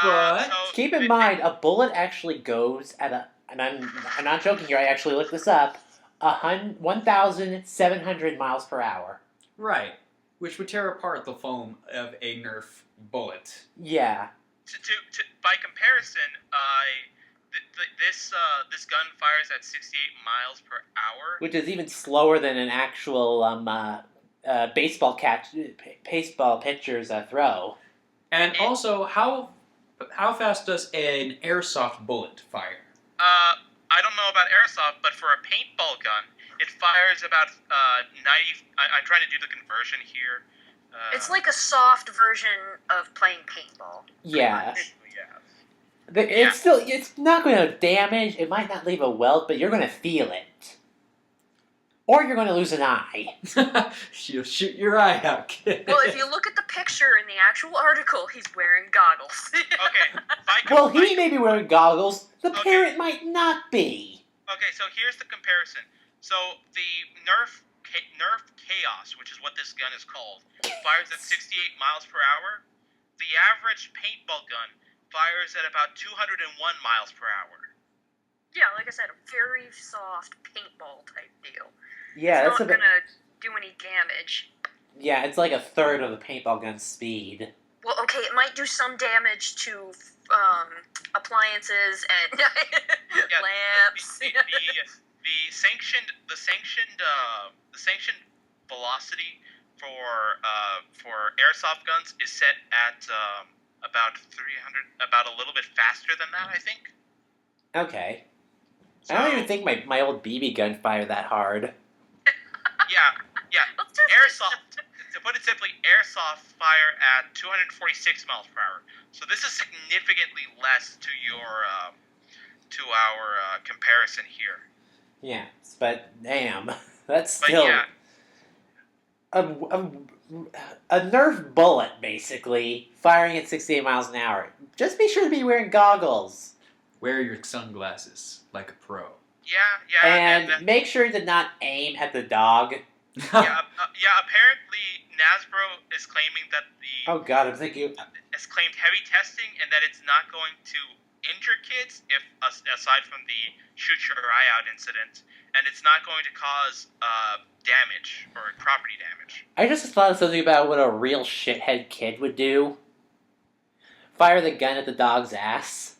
But So keep in mind, a bullet actually goes at and I'm not joking here. I actually looked this up. 1,700 miles per hour. Right. Which would tear apart the foam of a Nerf bullet. Yeah. by comparison, this gun fires at 68 miles per hour. Which is even slower than an actual baseball pitcher's throw. And also, how fast does an airsoft bullet fire? I don't know about airsoft, but for a paintball gun, it fires about 90. I'm trying to do the conversion here. It's like a soft version of playing paintball. Yeah. Yeah. It's not going to damage. It might not leave a welt, but you're going to feel it. Or you're going to lose an eye. You'll shoot your eye out, kid. Well, if you look at the picture in the actual article, he's wearing goggles. Okay. Well, he may be wearing goggles. The Okay. parent might not be. Okay, so here's the comparison. So the Nerf Chaos, which is what this gun is called, fires at 68 miles per hour. The average paintball gun fires at about 201 miles per hour. Yeah, like I said, a very soft paintball type deal. Yeah, It's that's not gonna do any damage. Yeah, it's like a third of the paintball gun's speed. Well, okay, it might do some damage to appliances and lamps. The sanctioned velocity for airsoft guns is set at about 300, about a little bit faster than that, I think. Okay. So, I don't even think my old BB gun fired that hard. yeah. Let's just Airsoft. To put it simply, airsoft fire at 246 miles per hour. So this is significantly less to our comparison here. Yeah, but damn, that's But still yeah, a Nerf bullet, basically, firing at 68 miles an hour. Just be sure to be wearing goggles. Wear your sunglasses like a pro. yeah, And make sure to not aim at the dog. Apparently, Nasbro is claiming that Oh god, I'm thinking... has claimed heavy testing and that it's not going to injure kids, if aside from the shoot your eye out incident, and it's not going to cause damage or property damage. I just thought of something about what a real shithead kid would do. Fire the gun at the dog's ass.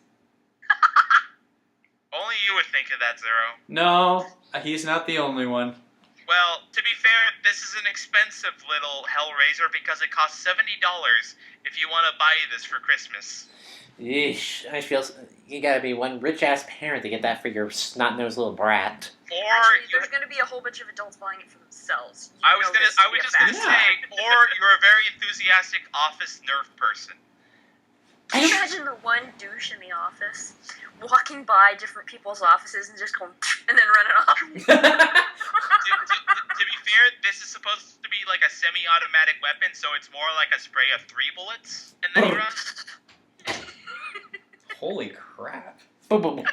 Only you would think of that, Zero. No, he's not the only one. Well, to be fair, this is an expensive little Hellraiser because it costs $70 if you want to buy this for Christmas. Yeesh, I feel... You gotta be one rich-ass parent to get that for your snot-nosed little brat. Or Actually, you're, there's going to be a whole bunch of adults buying it for themselves. I was just gonna say, or you're a very enthusiastic office Nerf person. Can you imagine the one douche in the office walking by different people's offices and just going and then running off? To be fair, this is supposed to be like a semi-automatic weapon, so it's more like a spray of 3 bullets, and then you run. Holy crap. Boom, boom, boom.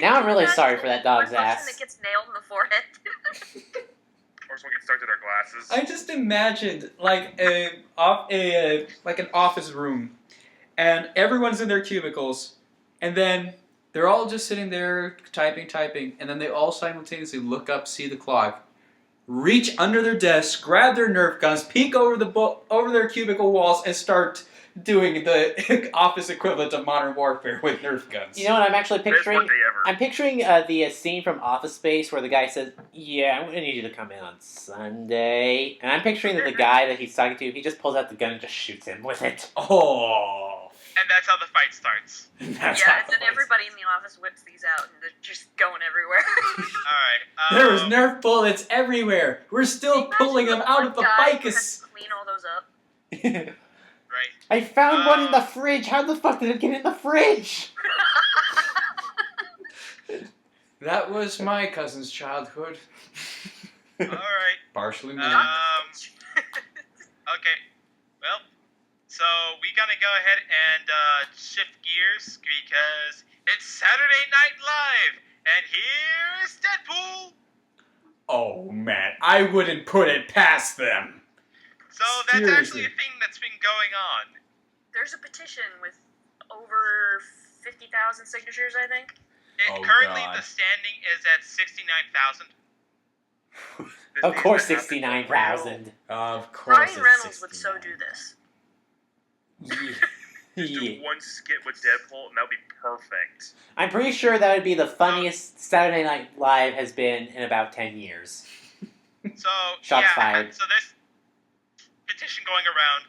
Now I'm really sorry for that dog's one person ass. that gets nailed in the forehead. Or someone gets stuck to their glasses. I just imagined like an office room, and everyone's in their cubicles, and then they're all just sitting there typing, and then they all simultaneously look up, see the clock, reach under their desk, grab their Nerf guns, peek over their cubicle walls, and start doing the office equivalent of Modern Warfare with Nerf guns. You know what I'm actually Best picturing? work day ever. I'm picturing the scene from Office Space where the guy says, "Yeah, I'm gonna need you to come in on Sunday." And I'm picturing that the guy that he's talking to, he just pulls out the gun and just shoots him with it. Oh. And that's how the fight starts. That's Yeah, how and then it everybody in the office whips these out and they're just going everywhere. Alright. There was Nerf bullets everywhere. We're still pulling them out of the ficus. Clean all those up. Right. I found one in the fridge. How the fuck did it get in the fridge? That was my cousin's childhood. Alright. Partially mine. Okay. Well, so we gonna go ahead and shift gears because it's Saturday Night Live, and here's Deadpool. Oh man, I wouldn't put it past them. So that's actually Seriously. a thing that's been going on. There's a petition with over 50,000 signatures, I think. Currently, God. the standing is at 69,000. Of course, 69,000. Of course. Ryan it's Reynolds would so 69. do this. Yeah. Just do Yeah. one skit with Deadpool, and that would be perfect. I'm pretty sure that would be the funniest Saturday Night Live has been in about 10 years. So Shots yeah, fired. so there's petition going around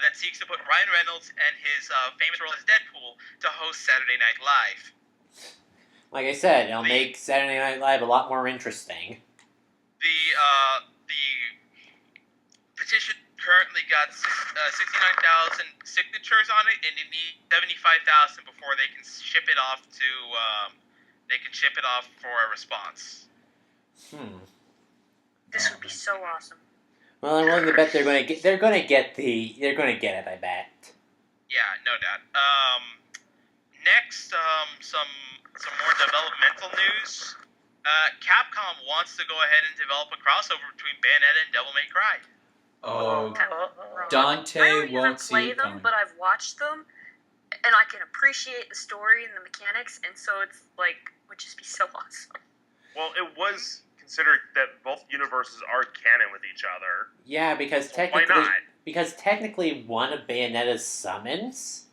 that seeks to put Ryan Reynolds and his famous role as Deadpool to host Saturday Night Live. Like I said, it'll make Saturday Night Live a lot more interesting. The petition currently got 69,000 signatures on it, and it needs 75,000 before they can ship it off for a response. This would be so awesome. Well, I'm willing to bet they're going to get it. I bet. Yeah, no doubt. Next, some more developmental news. Capcom wants to go ahead and develop a crossover between Bayonetta and Devil May Cry. Oh, I Dante don't even won't see play it them, coming. but I've watched them, and I can appreciate the story and the mechanics, and so it's like would just be so awesome. Well, it was considered that both universes are canon with each other. Yeah, because So why technically one of Bayonetta's summons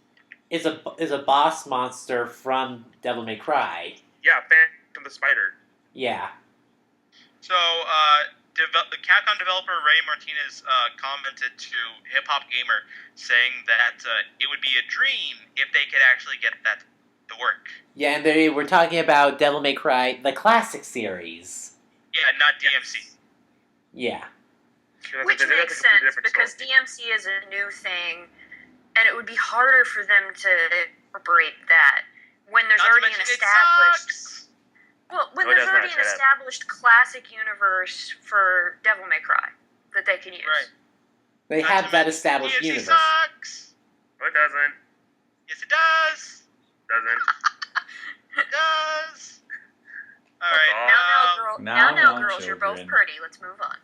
is a boss monster from Devil May Cry. Yeah, Phantom the Spider. Yeah. So, the Capcom developer Ray Martinez commented to Hip Hop Gamer saying that it would be a dream if they could actually get that to work. Yeah, and we're talking about Devil May Cry, the classic series. Yeah, not DMC. Yeah. Which makes sense, because DMC is a new thing, and it would be harder for them to incorporate that when there's Not to already an mention it established... sucks. Well, when No, it there's does already not, an shut up. established classic universe for Devil May Cry that they can use. Right. They Not have to that mention established DMC universe. sucks. No, it doesn't. Yes, it does. Doesn't. It does. All right. Now, girls, you're both children. pretty. Let's move on.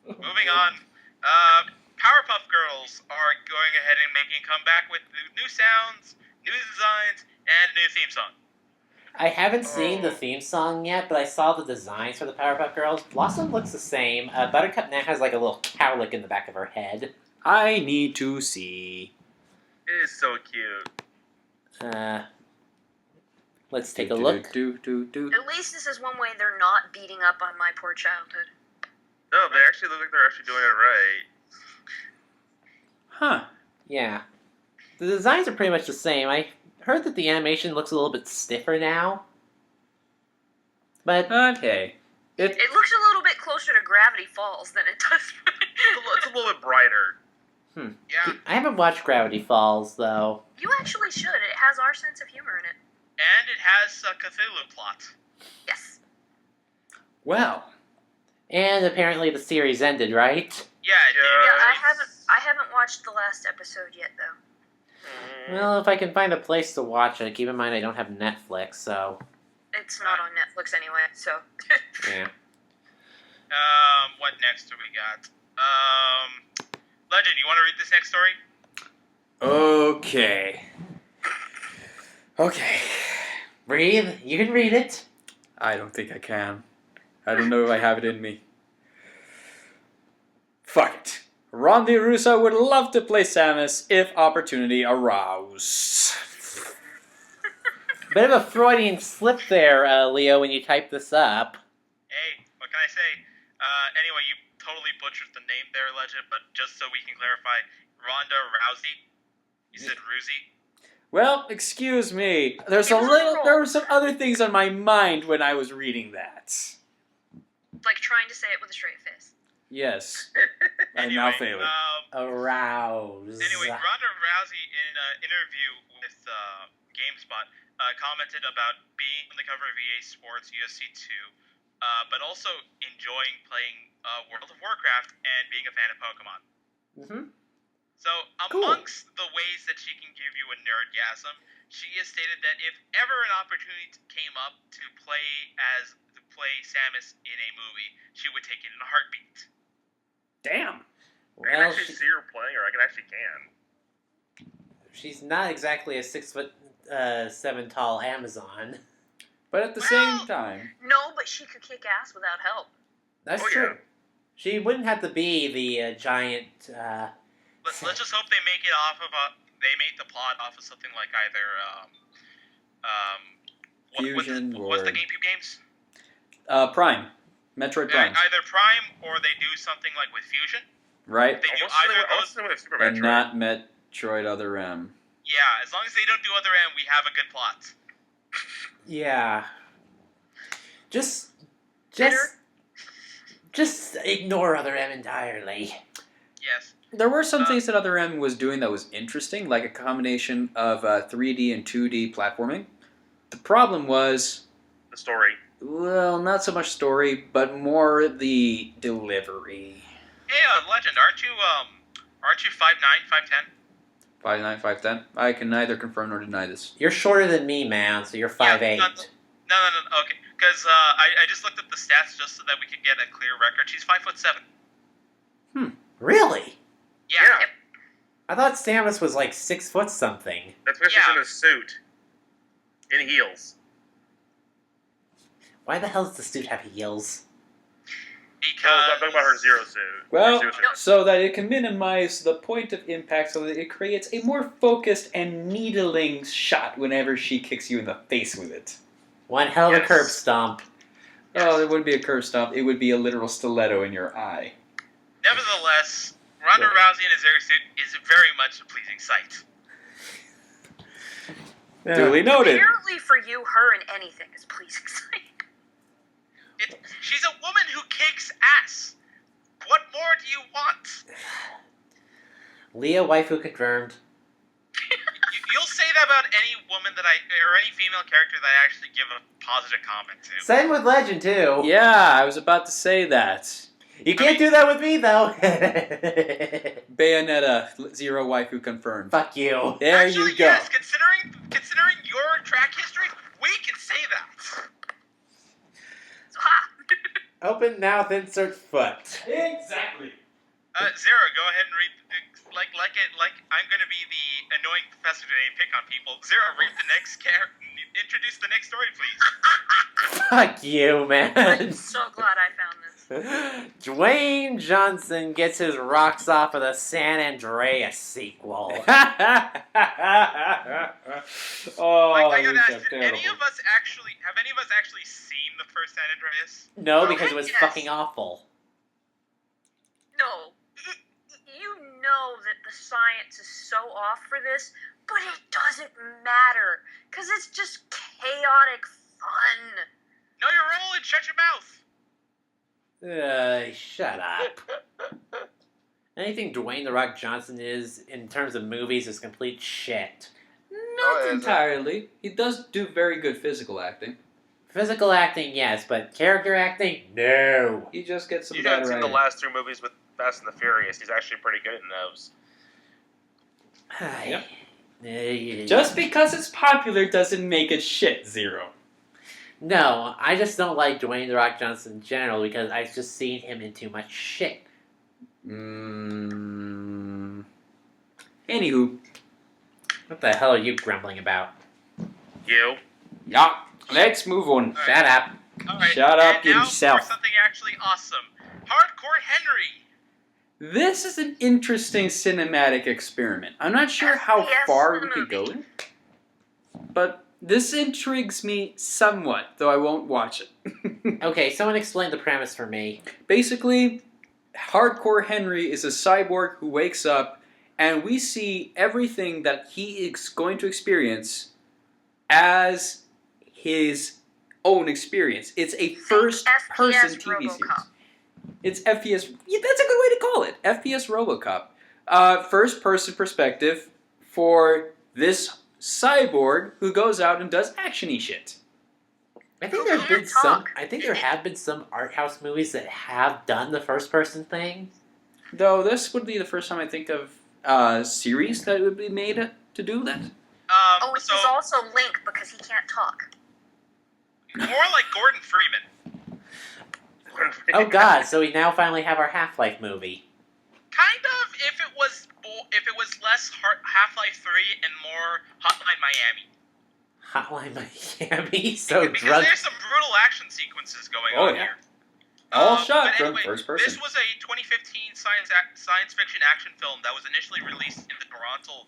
Moving on. Powerpuff Girls are going ahead and making a comeback with new sounds, new designs, and a new theme song. I haven't seen the theme song yet, but I saw the designs for the Powerpuff Girls. Blossom looks the same. Buttercup now has like a little cowlick in the back of her head. I need to see. It is so cute. Let's take a look. At least this is one way they're not beating up on my poor childhood. No, they actually look like they're actually doing it right. Huh. Yeah. The designs are pretty much the same. I heard that the animation looks a little bit stiffer now. But Okay. It looks a little bit closer to Gravity Falls than it does. It's a little bit brighter. Yeah. I haven't watched Gravity Falls, though. You actually should. It has our sense of humor in it. And it has a Cthulhu plot. Yes. Well, And apparently the series ended, right? Yeah, it did. Yeah, I haven't watched the last episode yet though. Well, if I can find a place to watch it, keep in mind I don't have Netflix, so... It's not on Netflix anyway, so. Yeah. What next do we got? Legend, you want to read this next story? Okay. Breathe. You can read it. I don't think I can. I don't know if I have it in me. Fuck it. Rondy Russo would love to play Samus if opportunity arose. Bit of a Freudian slip there, Leo, when you type this up. Hey, what can I say? Anyway, you totally butchered the name there, Legend, but just so we can clarify, Ronda Rousey? You said Rousey? Well, excuse me. There were some other things on my mind when I was reading that. Like trying to say it with a straight face. Yes. I'm Anyway, now failing. Arouse. Anyway, Ronda Rousey in an interview with GameSpot commented about being on the cover of EA Sports UFC 2, but also enjoying playing World of Warcraft and being a fan of Pokemon. Mm-hmm. So, amongst the ways that she can give you a nerdgasm, she has stated that if ever an opportunity came up to play Samus in a movie, she would take it in a heartbeat. Damn. I can Well, actually see her playing, or I can. she's not exactly a 6'7" tall Amazon. But at the Well- same time, No, but she could kick ass without help. That's Oh, true. yeah. She wouldn't have to be the giant Let's just hope they make it off of they make the plot off of something like either Fusion what's the or GameCube games? Prime, Metroid Prime, Either Prime or they do something like with Fusion. right? They do either of those. with Super And Metroid. not Metroid Other M. Yeah, as long as they don't do Other M, we have a good plot. Yeah. Just ignore Other M entirely. Yes. There were some things that Other M was doing that was interesting, like a combination of 3D and 2D platforming. The problem was, The story. well, not so much story, but more the delivery. Hey, Legend, aren't you 5'9", 5'10"? 5'9", 5'10". I can neither confirm nor deny this. You're shorter than me, man, so you're 5'8". No, okay. Because I just looked up the stats just so that we could get a clear record. She's 5'7". Really? Yeah. I thought Samus was like 6 foot something. That's because she's Yeah. in a suit. In heels. Why the hell does the suit have heels? Because I'm talking about her Zero suit. Well, Her Zero suit. so that it can minimize the point of impact so that it creates a more focused and needling shot whenever she kicks you in the face with it. One hell of a Yes. curb stomp. Oh, it wouldn't be a curve stomp. It would be a literal stiletto in your eye. nevertheless, Ronda Rousey in a Zero suit is very much a pleasing sight. Duly noted. Apparently, for you, her and anything is pleasing sight. She's a woman who kicks ass. What more do you want? Leah waifu confirmed. You'll say that about any woman or any female character that I actually give a positive comment to. Same with Legend, too. Yeah, I was about to say that. You can't do that with me, though. Bayonetta, Zero waifu confirmed. Fuck you. There Actually, you go. yes, considering your track history, we can say that. So, ha! Open mouth, insert foot. Exactly. Zero, go ahead and read. Like I'm gonna be the annoying professor today and pick on people. Zero, read the next character. Introduce the next story, please. Fuck you, man. I'm so glad I found this. Dwayne Johnson gets his rocks off of the San Andreas sequel. Oh, I gotta these ask, are have any terrible. of us actually seen the first San Andreas? No, because it was Yes. fucking awful. No, you know that the science is so off for this, but it doesn't matter because it's just chaotic fun. No, you're rolling. Shut your mouth. Shut up. Anything Dwayne The Rock Johnson is, in terms of movies, is complete shit. Not entirely. He does do very good physical acting. Physical acting, yes, but character acting, no. He just gets some You haven't better seen the writing. last 3 movies with Fast and the Furious. He's actually pretty good in those. Yep. Just because it's popular doesn't make it shit, Zero. No, I just don't like Dwayne The Rock Johnson in general because I've just seen him in too much shit. Anywho. What the hell are you grumbling about? You. Yeah. Let's move on. Shut up. All right. Shut up and now yourself. for something actually awesome. Hardcore Henry. This is an interesting cinematic experiment. I'm not sure how FPS far the we could movie. go, but this intrigues me somewhat, though I won't watch it. Okay, someone explain the premise for me. Basically, Hardcore Henry is a cyborg who wakes up, and we see everything that he is going to experience as his own experience. It's a first-person FPS TV series. RoboCop. It's FPS. Yeah, that's a good way to call it. FPS RoboCop. First-person perspective for this cyborg who goes out and does actiony shit. I think Who there have been can't some. talk? I think there have been some art house movies that have done the first person thing. Though this would be the first time I think of a series that would be made to do that. Oh, So he's also Link because he can't talk. more like Gordon Freeman. Oh God! So we now finally have our Half-Life movie. Kind of, if it was less Half-Life 3 and more Hotline Miami. Hotline Miami. So Because drug. there's some brutal action sequences going Oh, on yeah. here. All shot But from anyway, first person. This was a 2015 science fiction action film that was initially released in the Toronto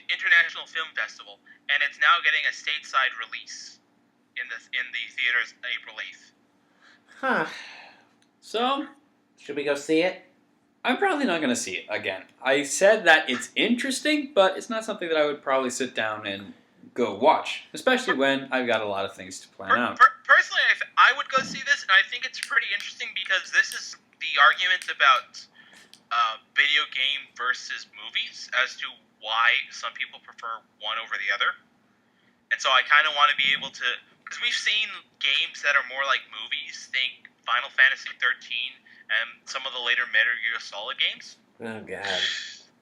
International Film Festival, and it's now getting a stateside release in the theaters April 8th. Huh. So, Should we go see it? I'm probably not going to see it again. I said that it's interesting, but it's not something that I would probably sit down and go watch, especially when I've got a lot of things to plan out. Personally, I would go see this, and I think it's pretty interesting because this is the argument about video game versus movies as to why some people prefer one over the other. And so I kind of want to be able to, because we've seen games that are more like movies, think Final Fantasy 13 and some of the later Metal Gear Solid games. Oh, God.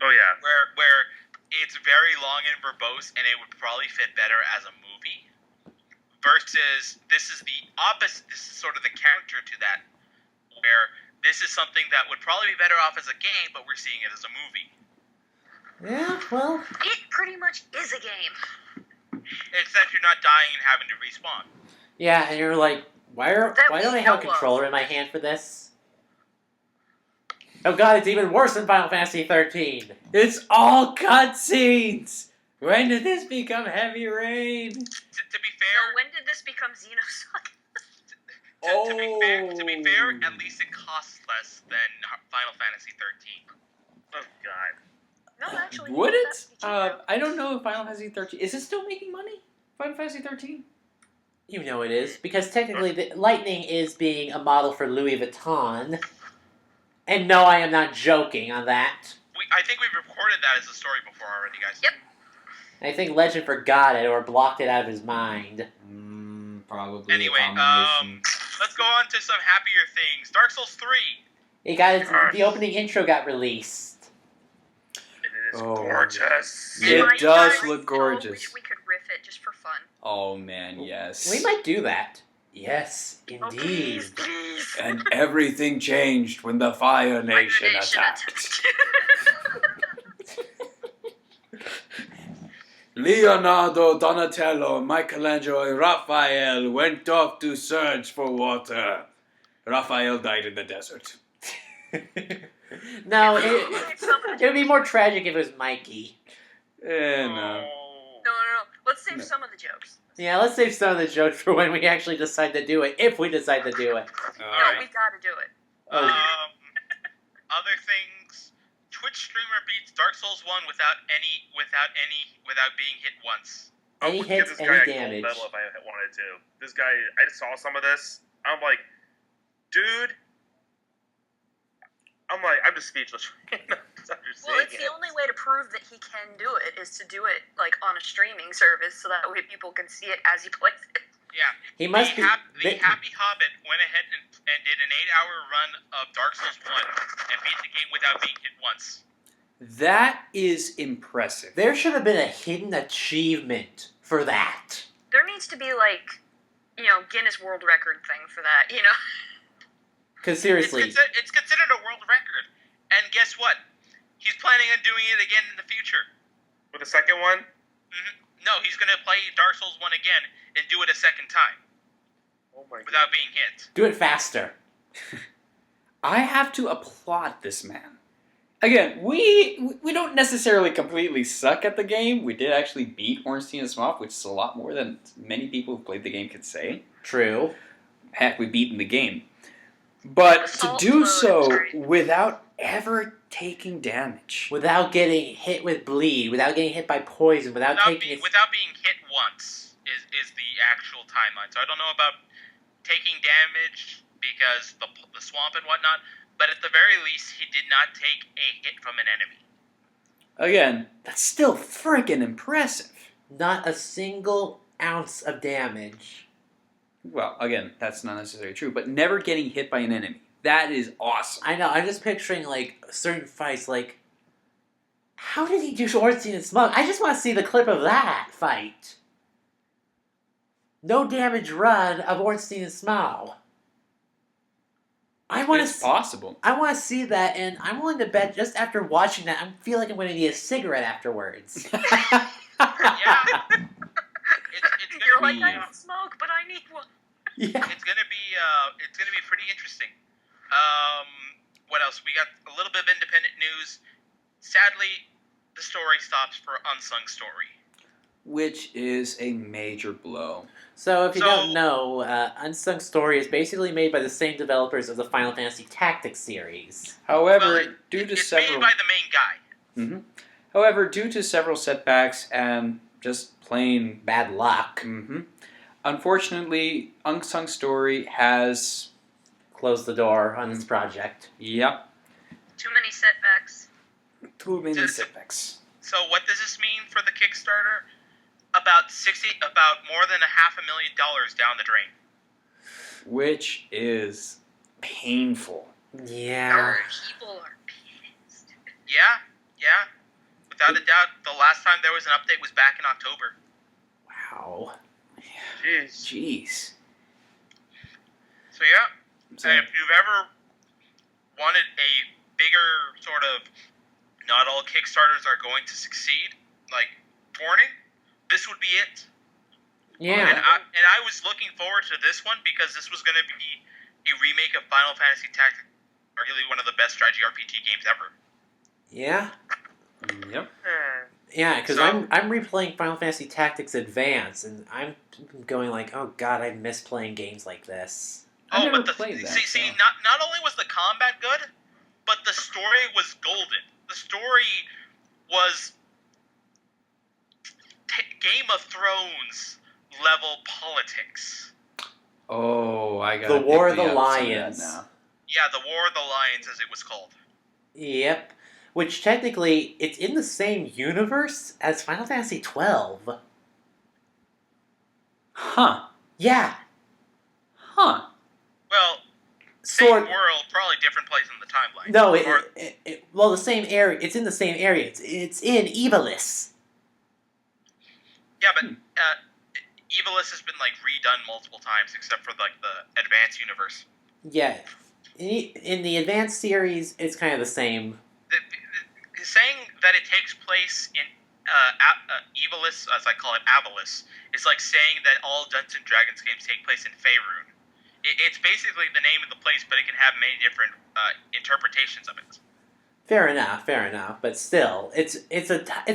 Oh yeah. Where it's very long and verbose, and it would probably fit better as a movie. Versus, this is the opposite. This is sort of the counter to that, where this is something that would probably be better off as a game, but we're seeing it as a movie. Yeah, well... It pretty much is a game. Except you're not dying and having to respawn. Yeah, and you're like, why don't I have a controller in my hand for this? Oh god, it's even worse than Final Fantasy 13. It's all cutscenes! When did this become Heavy Rain? To be So fair, when did this become Xenosaga? to be fair, at least it costs less than Final Fantasy 13. Oh god. No, actually. Would that's it? cheaper. I don't know if Final Fantasy 13... Is it still making money? Final Fantasy 13? You know it is, because technically the Lightning is being a model for Louis Vuitton. And no, I am not joking on that. I think we've recorded that as a story before already, guys. Yep. I think Legend forgot it or blocked it out of his mind. Probably Anyway, a combination. let's go on to some happier things. Dark Souls 3. The opening intro got released. It is Oh. gorgeous. It My does God, look I gorgeous. wish we could riff it just for fun. Oh man, yes. We might do that. Yes, Oh, indeed. please, please. And everything changed when the Fire Nation attacked. Leonardo, Donatello, Michelangelo, and Raphael went off to search for water. Raphael died in the desert. No, it would be more tragic if it was Mikey. No. No. Let's save some of the jokes. Yeah, let's save some of the jokes for when we actually decide to do it, if we decide to do it. No, we gotta do it. Other things. Twitch streamer beats Dark Souls 1 without being hit once. Any would give hits, this guy any a gold damage. medal if I wanted to. This guy, I just saw some of this. I'm like, dude. I'm just speechless. Well, it's the only way to prove that he can do it is to do it like on a streaming service, so that way people can see it as he plays it. Yeah. He must the be. Happy Hobbit went ahead and did an 8-hour run of Dark Souls 1 and beat the game without being hit once. That is impressive. There should have been a hidden achievement for that. There needs to be like, Guinness World Record thing for that, Because seriously, It's considered a world record. And guess what? He's planning on doing it again in the future. With the second one? No, he's going to play Dark Souls 1 again and do it a second time Oh my without being hit. do it faster. I have to applaud this man. Again, we don't necessarily completely suck at the game. We did actually beat Ornstein and Smough, which is a lot more than many people who played the game could say. True. Heck, we beat in the game. But to Assault do mode so is great. without ever taking damage. Without getting hit with bleed, without getting hit by poison, without taking Without being hit once is the actual timeline. So I don't know about taking damage because the swamp and whatnot, but at the very least, he did not take a hit from an enemy. Again, that's still friggin' impressive. not a single ounce of damage. Well, again, that's not necessarily true, but never getting hit by an enemy. That is awesome. I know, I'm just picturing, like, certain fights, like, how did he do Ornstein and Smough? I just want to see the clip of that fight. No damage run of Ornstein and Smough. It's possible. I want to see that, and I'm willing to bet just after watching that, I feel like I'm going to need a cigarette afterwards. Yeah. It's You're gonna like, be, I don't smoke, but I need one. Yeah. It's gonna be pretty interesting. What else? We got a little bit of independent news. Sadly, the story stops for Unsung Story. Which is a major blow. So, if you So- don't know, Unsung Story is basically made by the same developers of the Final Fantasy Tactics series. However, It's made by the main guy. However, due to several setbacks and just plain Bad luck. unfortunately, Unsung Story has Close the door on this project. Too many setbacks. too many Just- setbacks. So what does this mean for the Kickstarter? About more than $500,000 down the drain. Which is painful. Yeah. People are pissed. Yeah. Without a doubt, the last time there was an update was back in October. Wow. Jeez. Jeez. So yeah, So, if you've ever wanted a bigger sort of, not all Kickstarters are going to succeed, like warning, this would be it. Yeah. And I was looking forward to this one because this was going to be a remake of Final Fantasy Tactics, arguably one of the best strategy RPG games ever. Yeah. yep. Yeah, because So- I'm replaying Final Fantasy Tactics Advance, and I'm going like, oh god, I miss playing games like this. I never but played that, see, so. not only was the combat good, but the story was golden. The story was Game of Thrones level politics. Oh, I got The War of the Lions. now. Yeah, the War of the Lions, as it was called. Yep. Which technically, it's in the same universe as Final Fantasy 12. Huh. Yeah. Huh. Well, same Sort. world, probably different place in the timeline. No, Or- well, the same area. It's in the same area. It's in Evilis. yeah, but Evilis has been like redone multiple times, except for like the Advanced universe. Yeah. In the Advanced series, it's kind of the same. Saying that it takes place in Evilis, as I call it, Avalis, is like saying that all Dungeons and Dragons games take place in Faerun. It's basically the name of the place, but it can have many different interpretations of it. Fair enough. But still, it's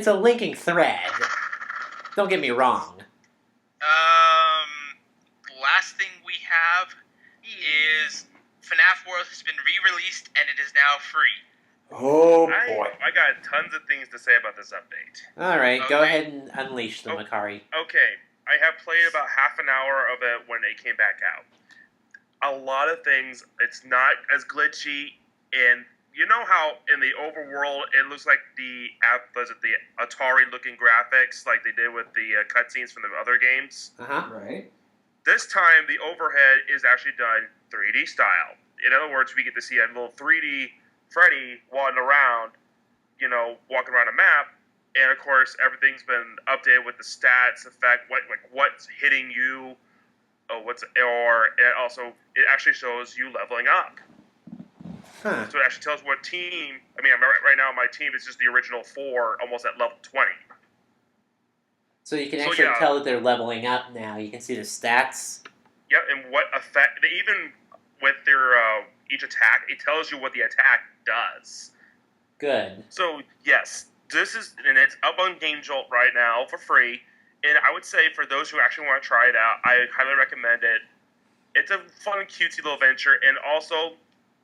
a linking thread. Don't get me wrong. Last thing we have is FNAF World has been re-released and it is now free. Oh I got tons of things to say about this update. All right, go Okay. ahead and unleash them, Oh. Akari. Okay, I have played about half an hour of it when it came back out. A lot of things, it's not as glitchy, and you know how in the overworld it looks like the Atari-looking graphics like they did with the cutscenes from the other games? Right. This time, the overhead is actually done 3D style. In other words, we get to see a little 3D Freddy walking around, walking around a map, and of course, everything's been updated with the stats, effect, what's hitting you, it actually shows you leveling up. Huh. So it actually tells what team. I mean, right now my team is just the original 4, almost at level 20. So you can So, actually yeah. tell that they're leveling up now. You can see the stats. Yep, and what effect? Even with their each attack, it tells you what the attack does. Good. So yes, it's up on Game Jolt right now for free. And I would say for those who actually want to try it out, I highly recommend it. It's a fun, cutesy little venture, and also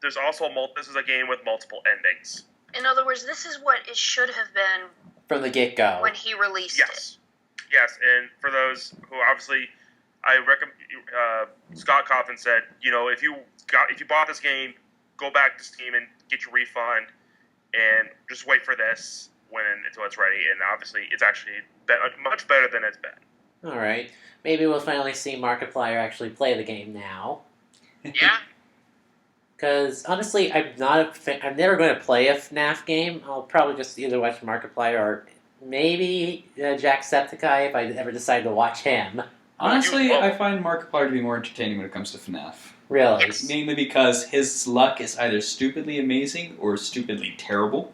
there's also this is a game with multiple endings. In other words, this is what it should have been From the get-go. when he released it. Yes, and for those who obviously, I recommend. Scott Coffin said, if you bought this game, go back to Steam and get your refund, and just wait for this until it's ready. And obviously, it's actually much better than it's been. All right. Maybe we'll finally see Markiplier actually play the game now. Yeah, Because honestly, I'm never going to play a FNAF game. I'll probably just either watch Markiplier or maybe Jacksepticeye if I ever decide to watch him. Honestly, Oh. I find Markiplier to be more entertaining when it comes to FNAF. Really. Yes. Mainly because his luck is either stupidly amazing or stupidly terrible.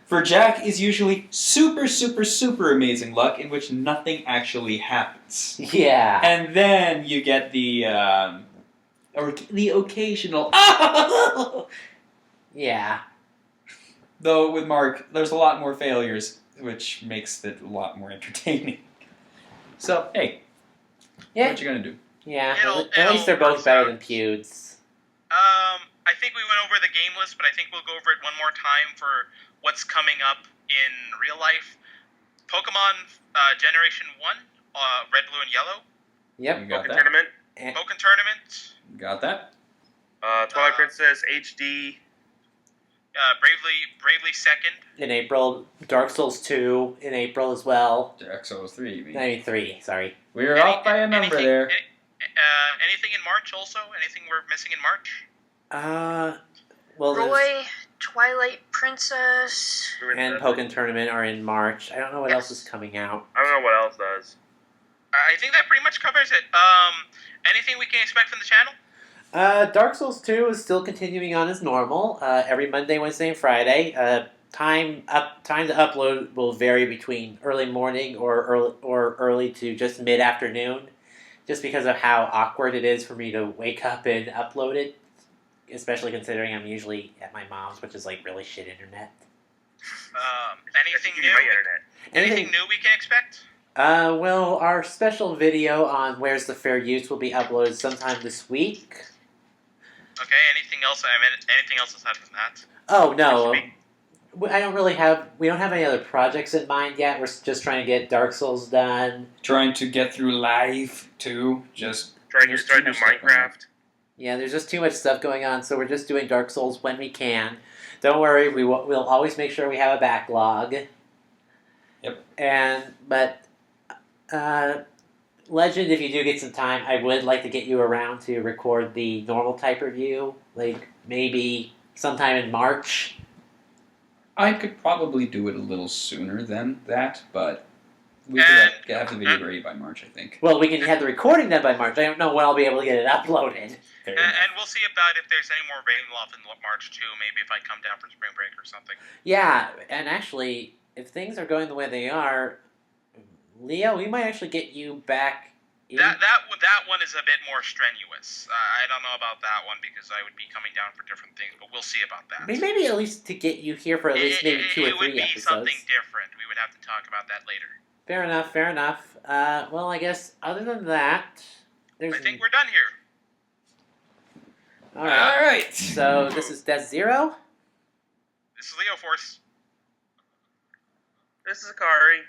For Jack is usually super, super, super amazing luck in which nothing actually happens. Yeah. And then you get the Or the occasional. Yeah. Though with Mark, there's a lot more failures, which makes it a lot more entertaining. So, hey, Yeah. what you gonna do? Yeah. It'll At least they're both work better out. than Pewds. I think we went over the game list, but I think we'll go over it one more time for what's coming up in real life. Pokemon Generation 1, Red, Blue, and Yellow. Yep. You got Pokken that? Tournament. Pokemon Tournament. Got that? Twilight Princess HD. Bravely Second. In April. Dark Souls 2 in April as well. Dark Souls 3, you mean? I mean 3, sorry. We were off by a number there. Anything in March also? Anything we're missing in March? Well, there's- Roy, Twilight Princess. and Pokken Tournament are in March. I don't know what else is coming out. I don't know what else does. I think that pretty much covers it. Anything we can expect from the channel? Dark Souls 2 is still continuing on as normal. Every Monday, Wednesday, and Friday. Time to upload will vary between early morning or early to just mid afternoon, just because of how awkward it is for me to wake up and upload it. Especially considering I'm usually at my mom's, which is like really shit internet. Anything Give you my new? internet. Anything new we can expect? Well, our special video on Where's the Fair Use will be uploaded sometime this week. Okay. Anything else? Anything else aside from that? Oh no, This week. I don't really have. We don't have any other projects in mind yet. We're just trying to get Dark Souls done. Trying to get through live, too. Just Try to There's do too much stuff going on. Minecraft. Yeah, there's just too much stuff going on, so we're just doing Dark Souls when we can. Don't worry, we'll always make sure we have a backlog. Yep. But Legend, if you do get some time, I would like to get you around to record the normal type review, like maybe sometime in March. I could probably do it a little sooner than that, but we could have the video ready by March, I think. Well, we can have the recording done by March. I don't know when I'll be able to get it uploaded. Fair And enough. we'll see about if there's any more rain-off in March too. Maybe if I come down for spring break or something. Yeah, and actually, if things are going the way they are, Leo, we might actually get you back. That one is a bit more strenuous. I don't know about that one because I would be coming down for different things, but we'll see about that. Maybe at least to get you here for at least maybe 2 or 3 It would be episodes. something different. We would have to talk about that later. Fair enough, fair enough. Well, I guess other than that, there's. I think we're done here. All right. All right. So this is Death Zero. This is Leo Force. This is Akari.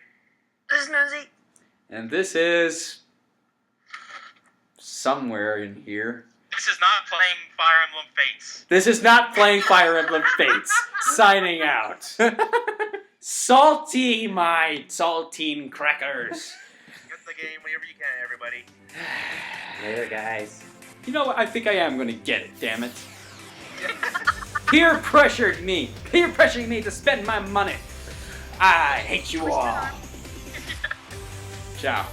This is Muzi. And this is somewhere in here. This is not playing Fire Emblem Fates. This is not playing Fire Emblem Fates. Signing out. Salty, my saltine crackers. Get the game whenever you can, everybody. Later, guys. You know what? I think I am going to get it, damn it. Peer pressuring me to spend my money. I hate you all. Ciao.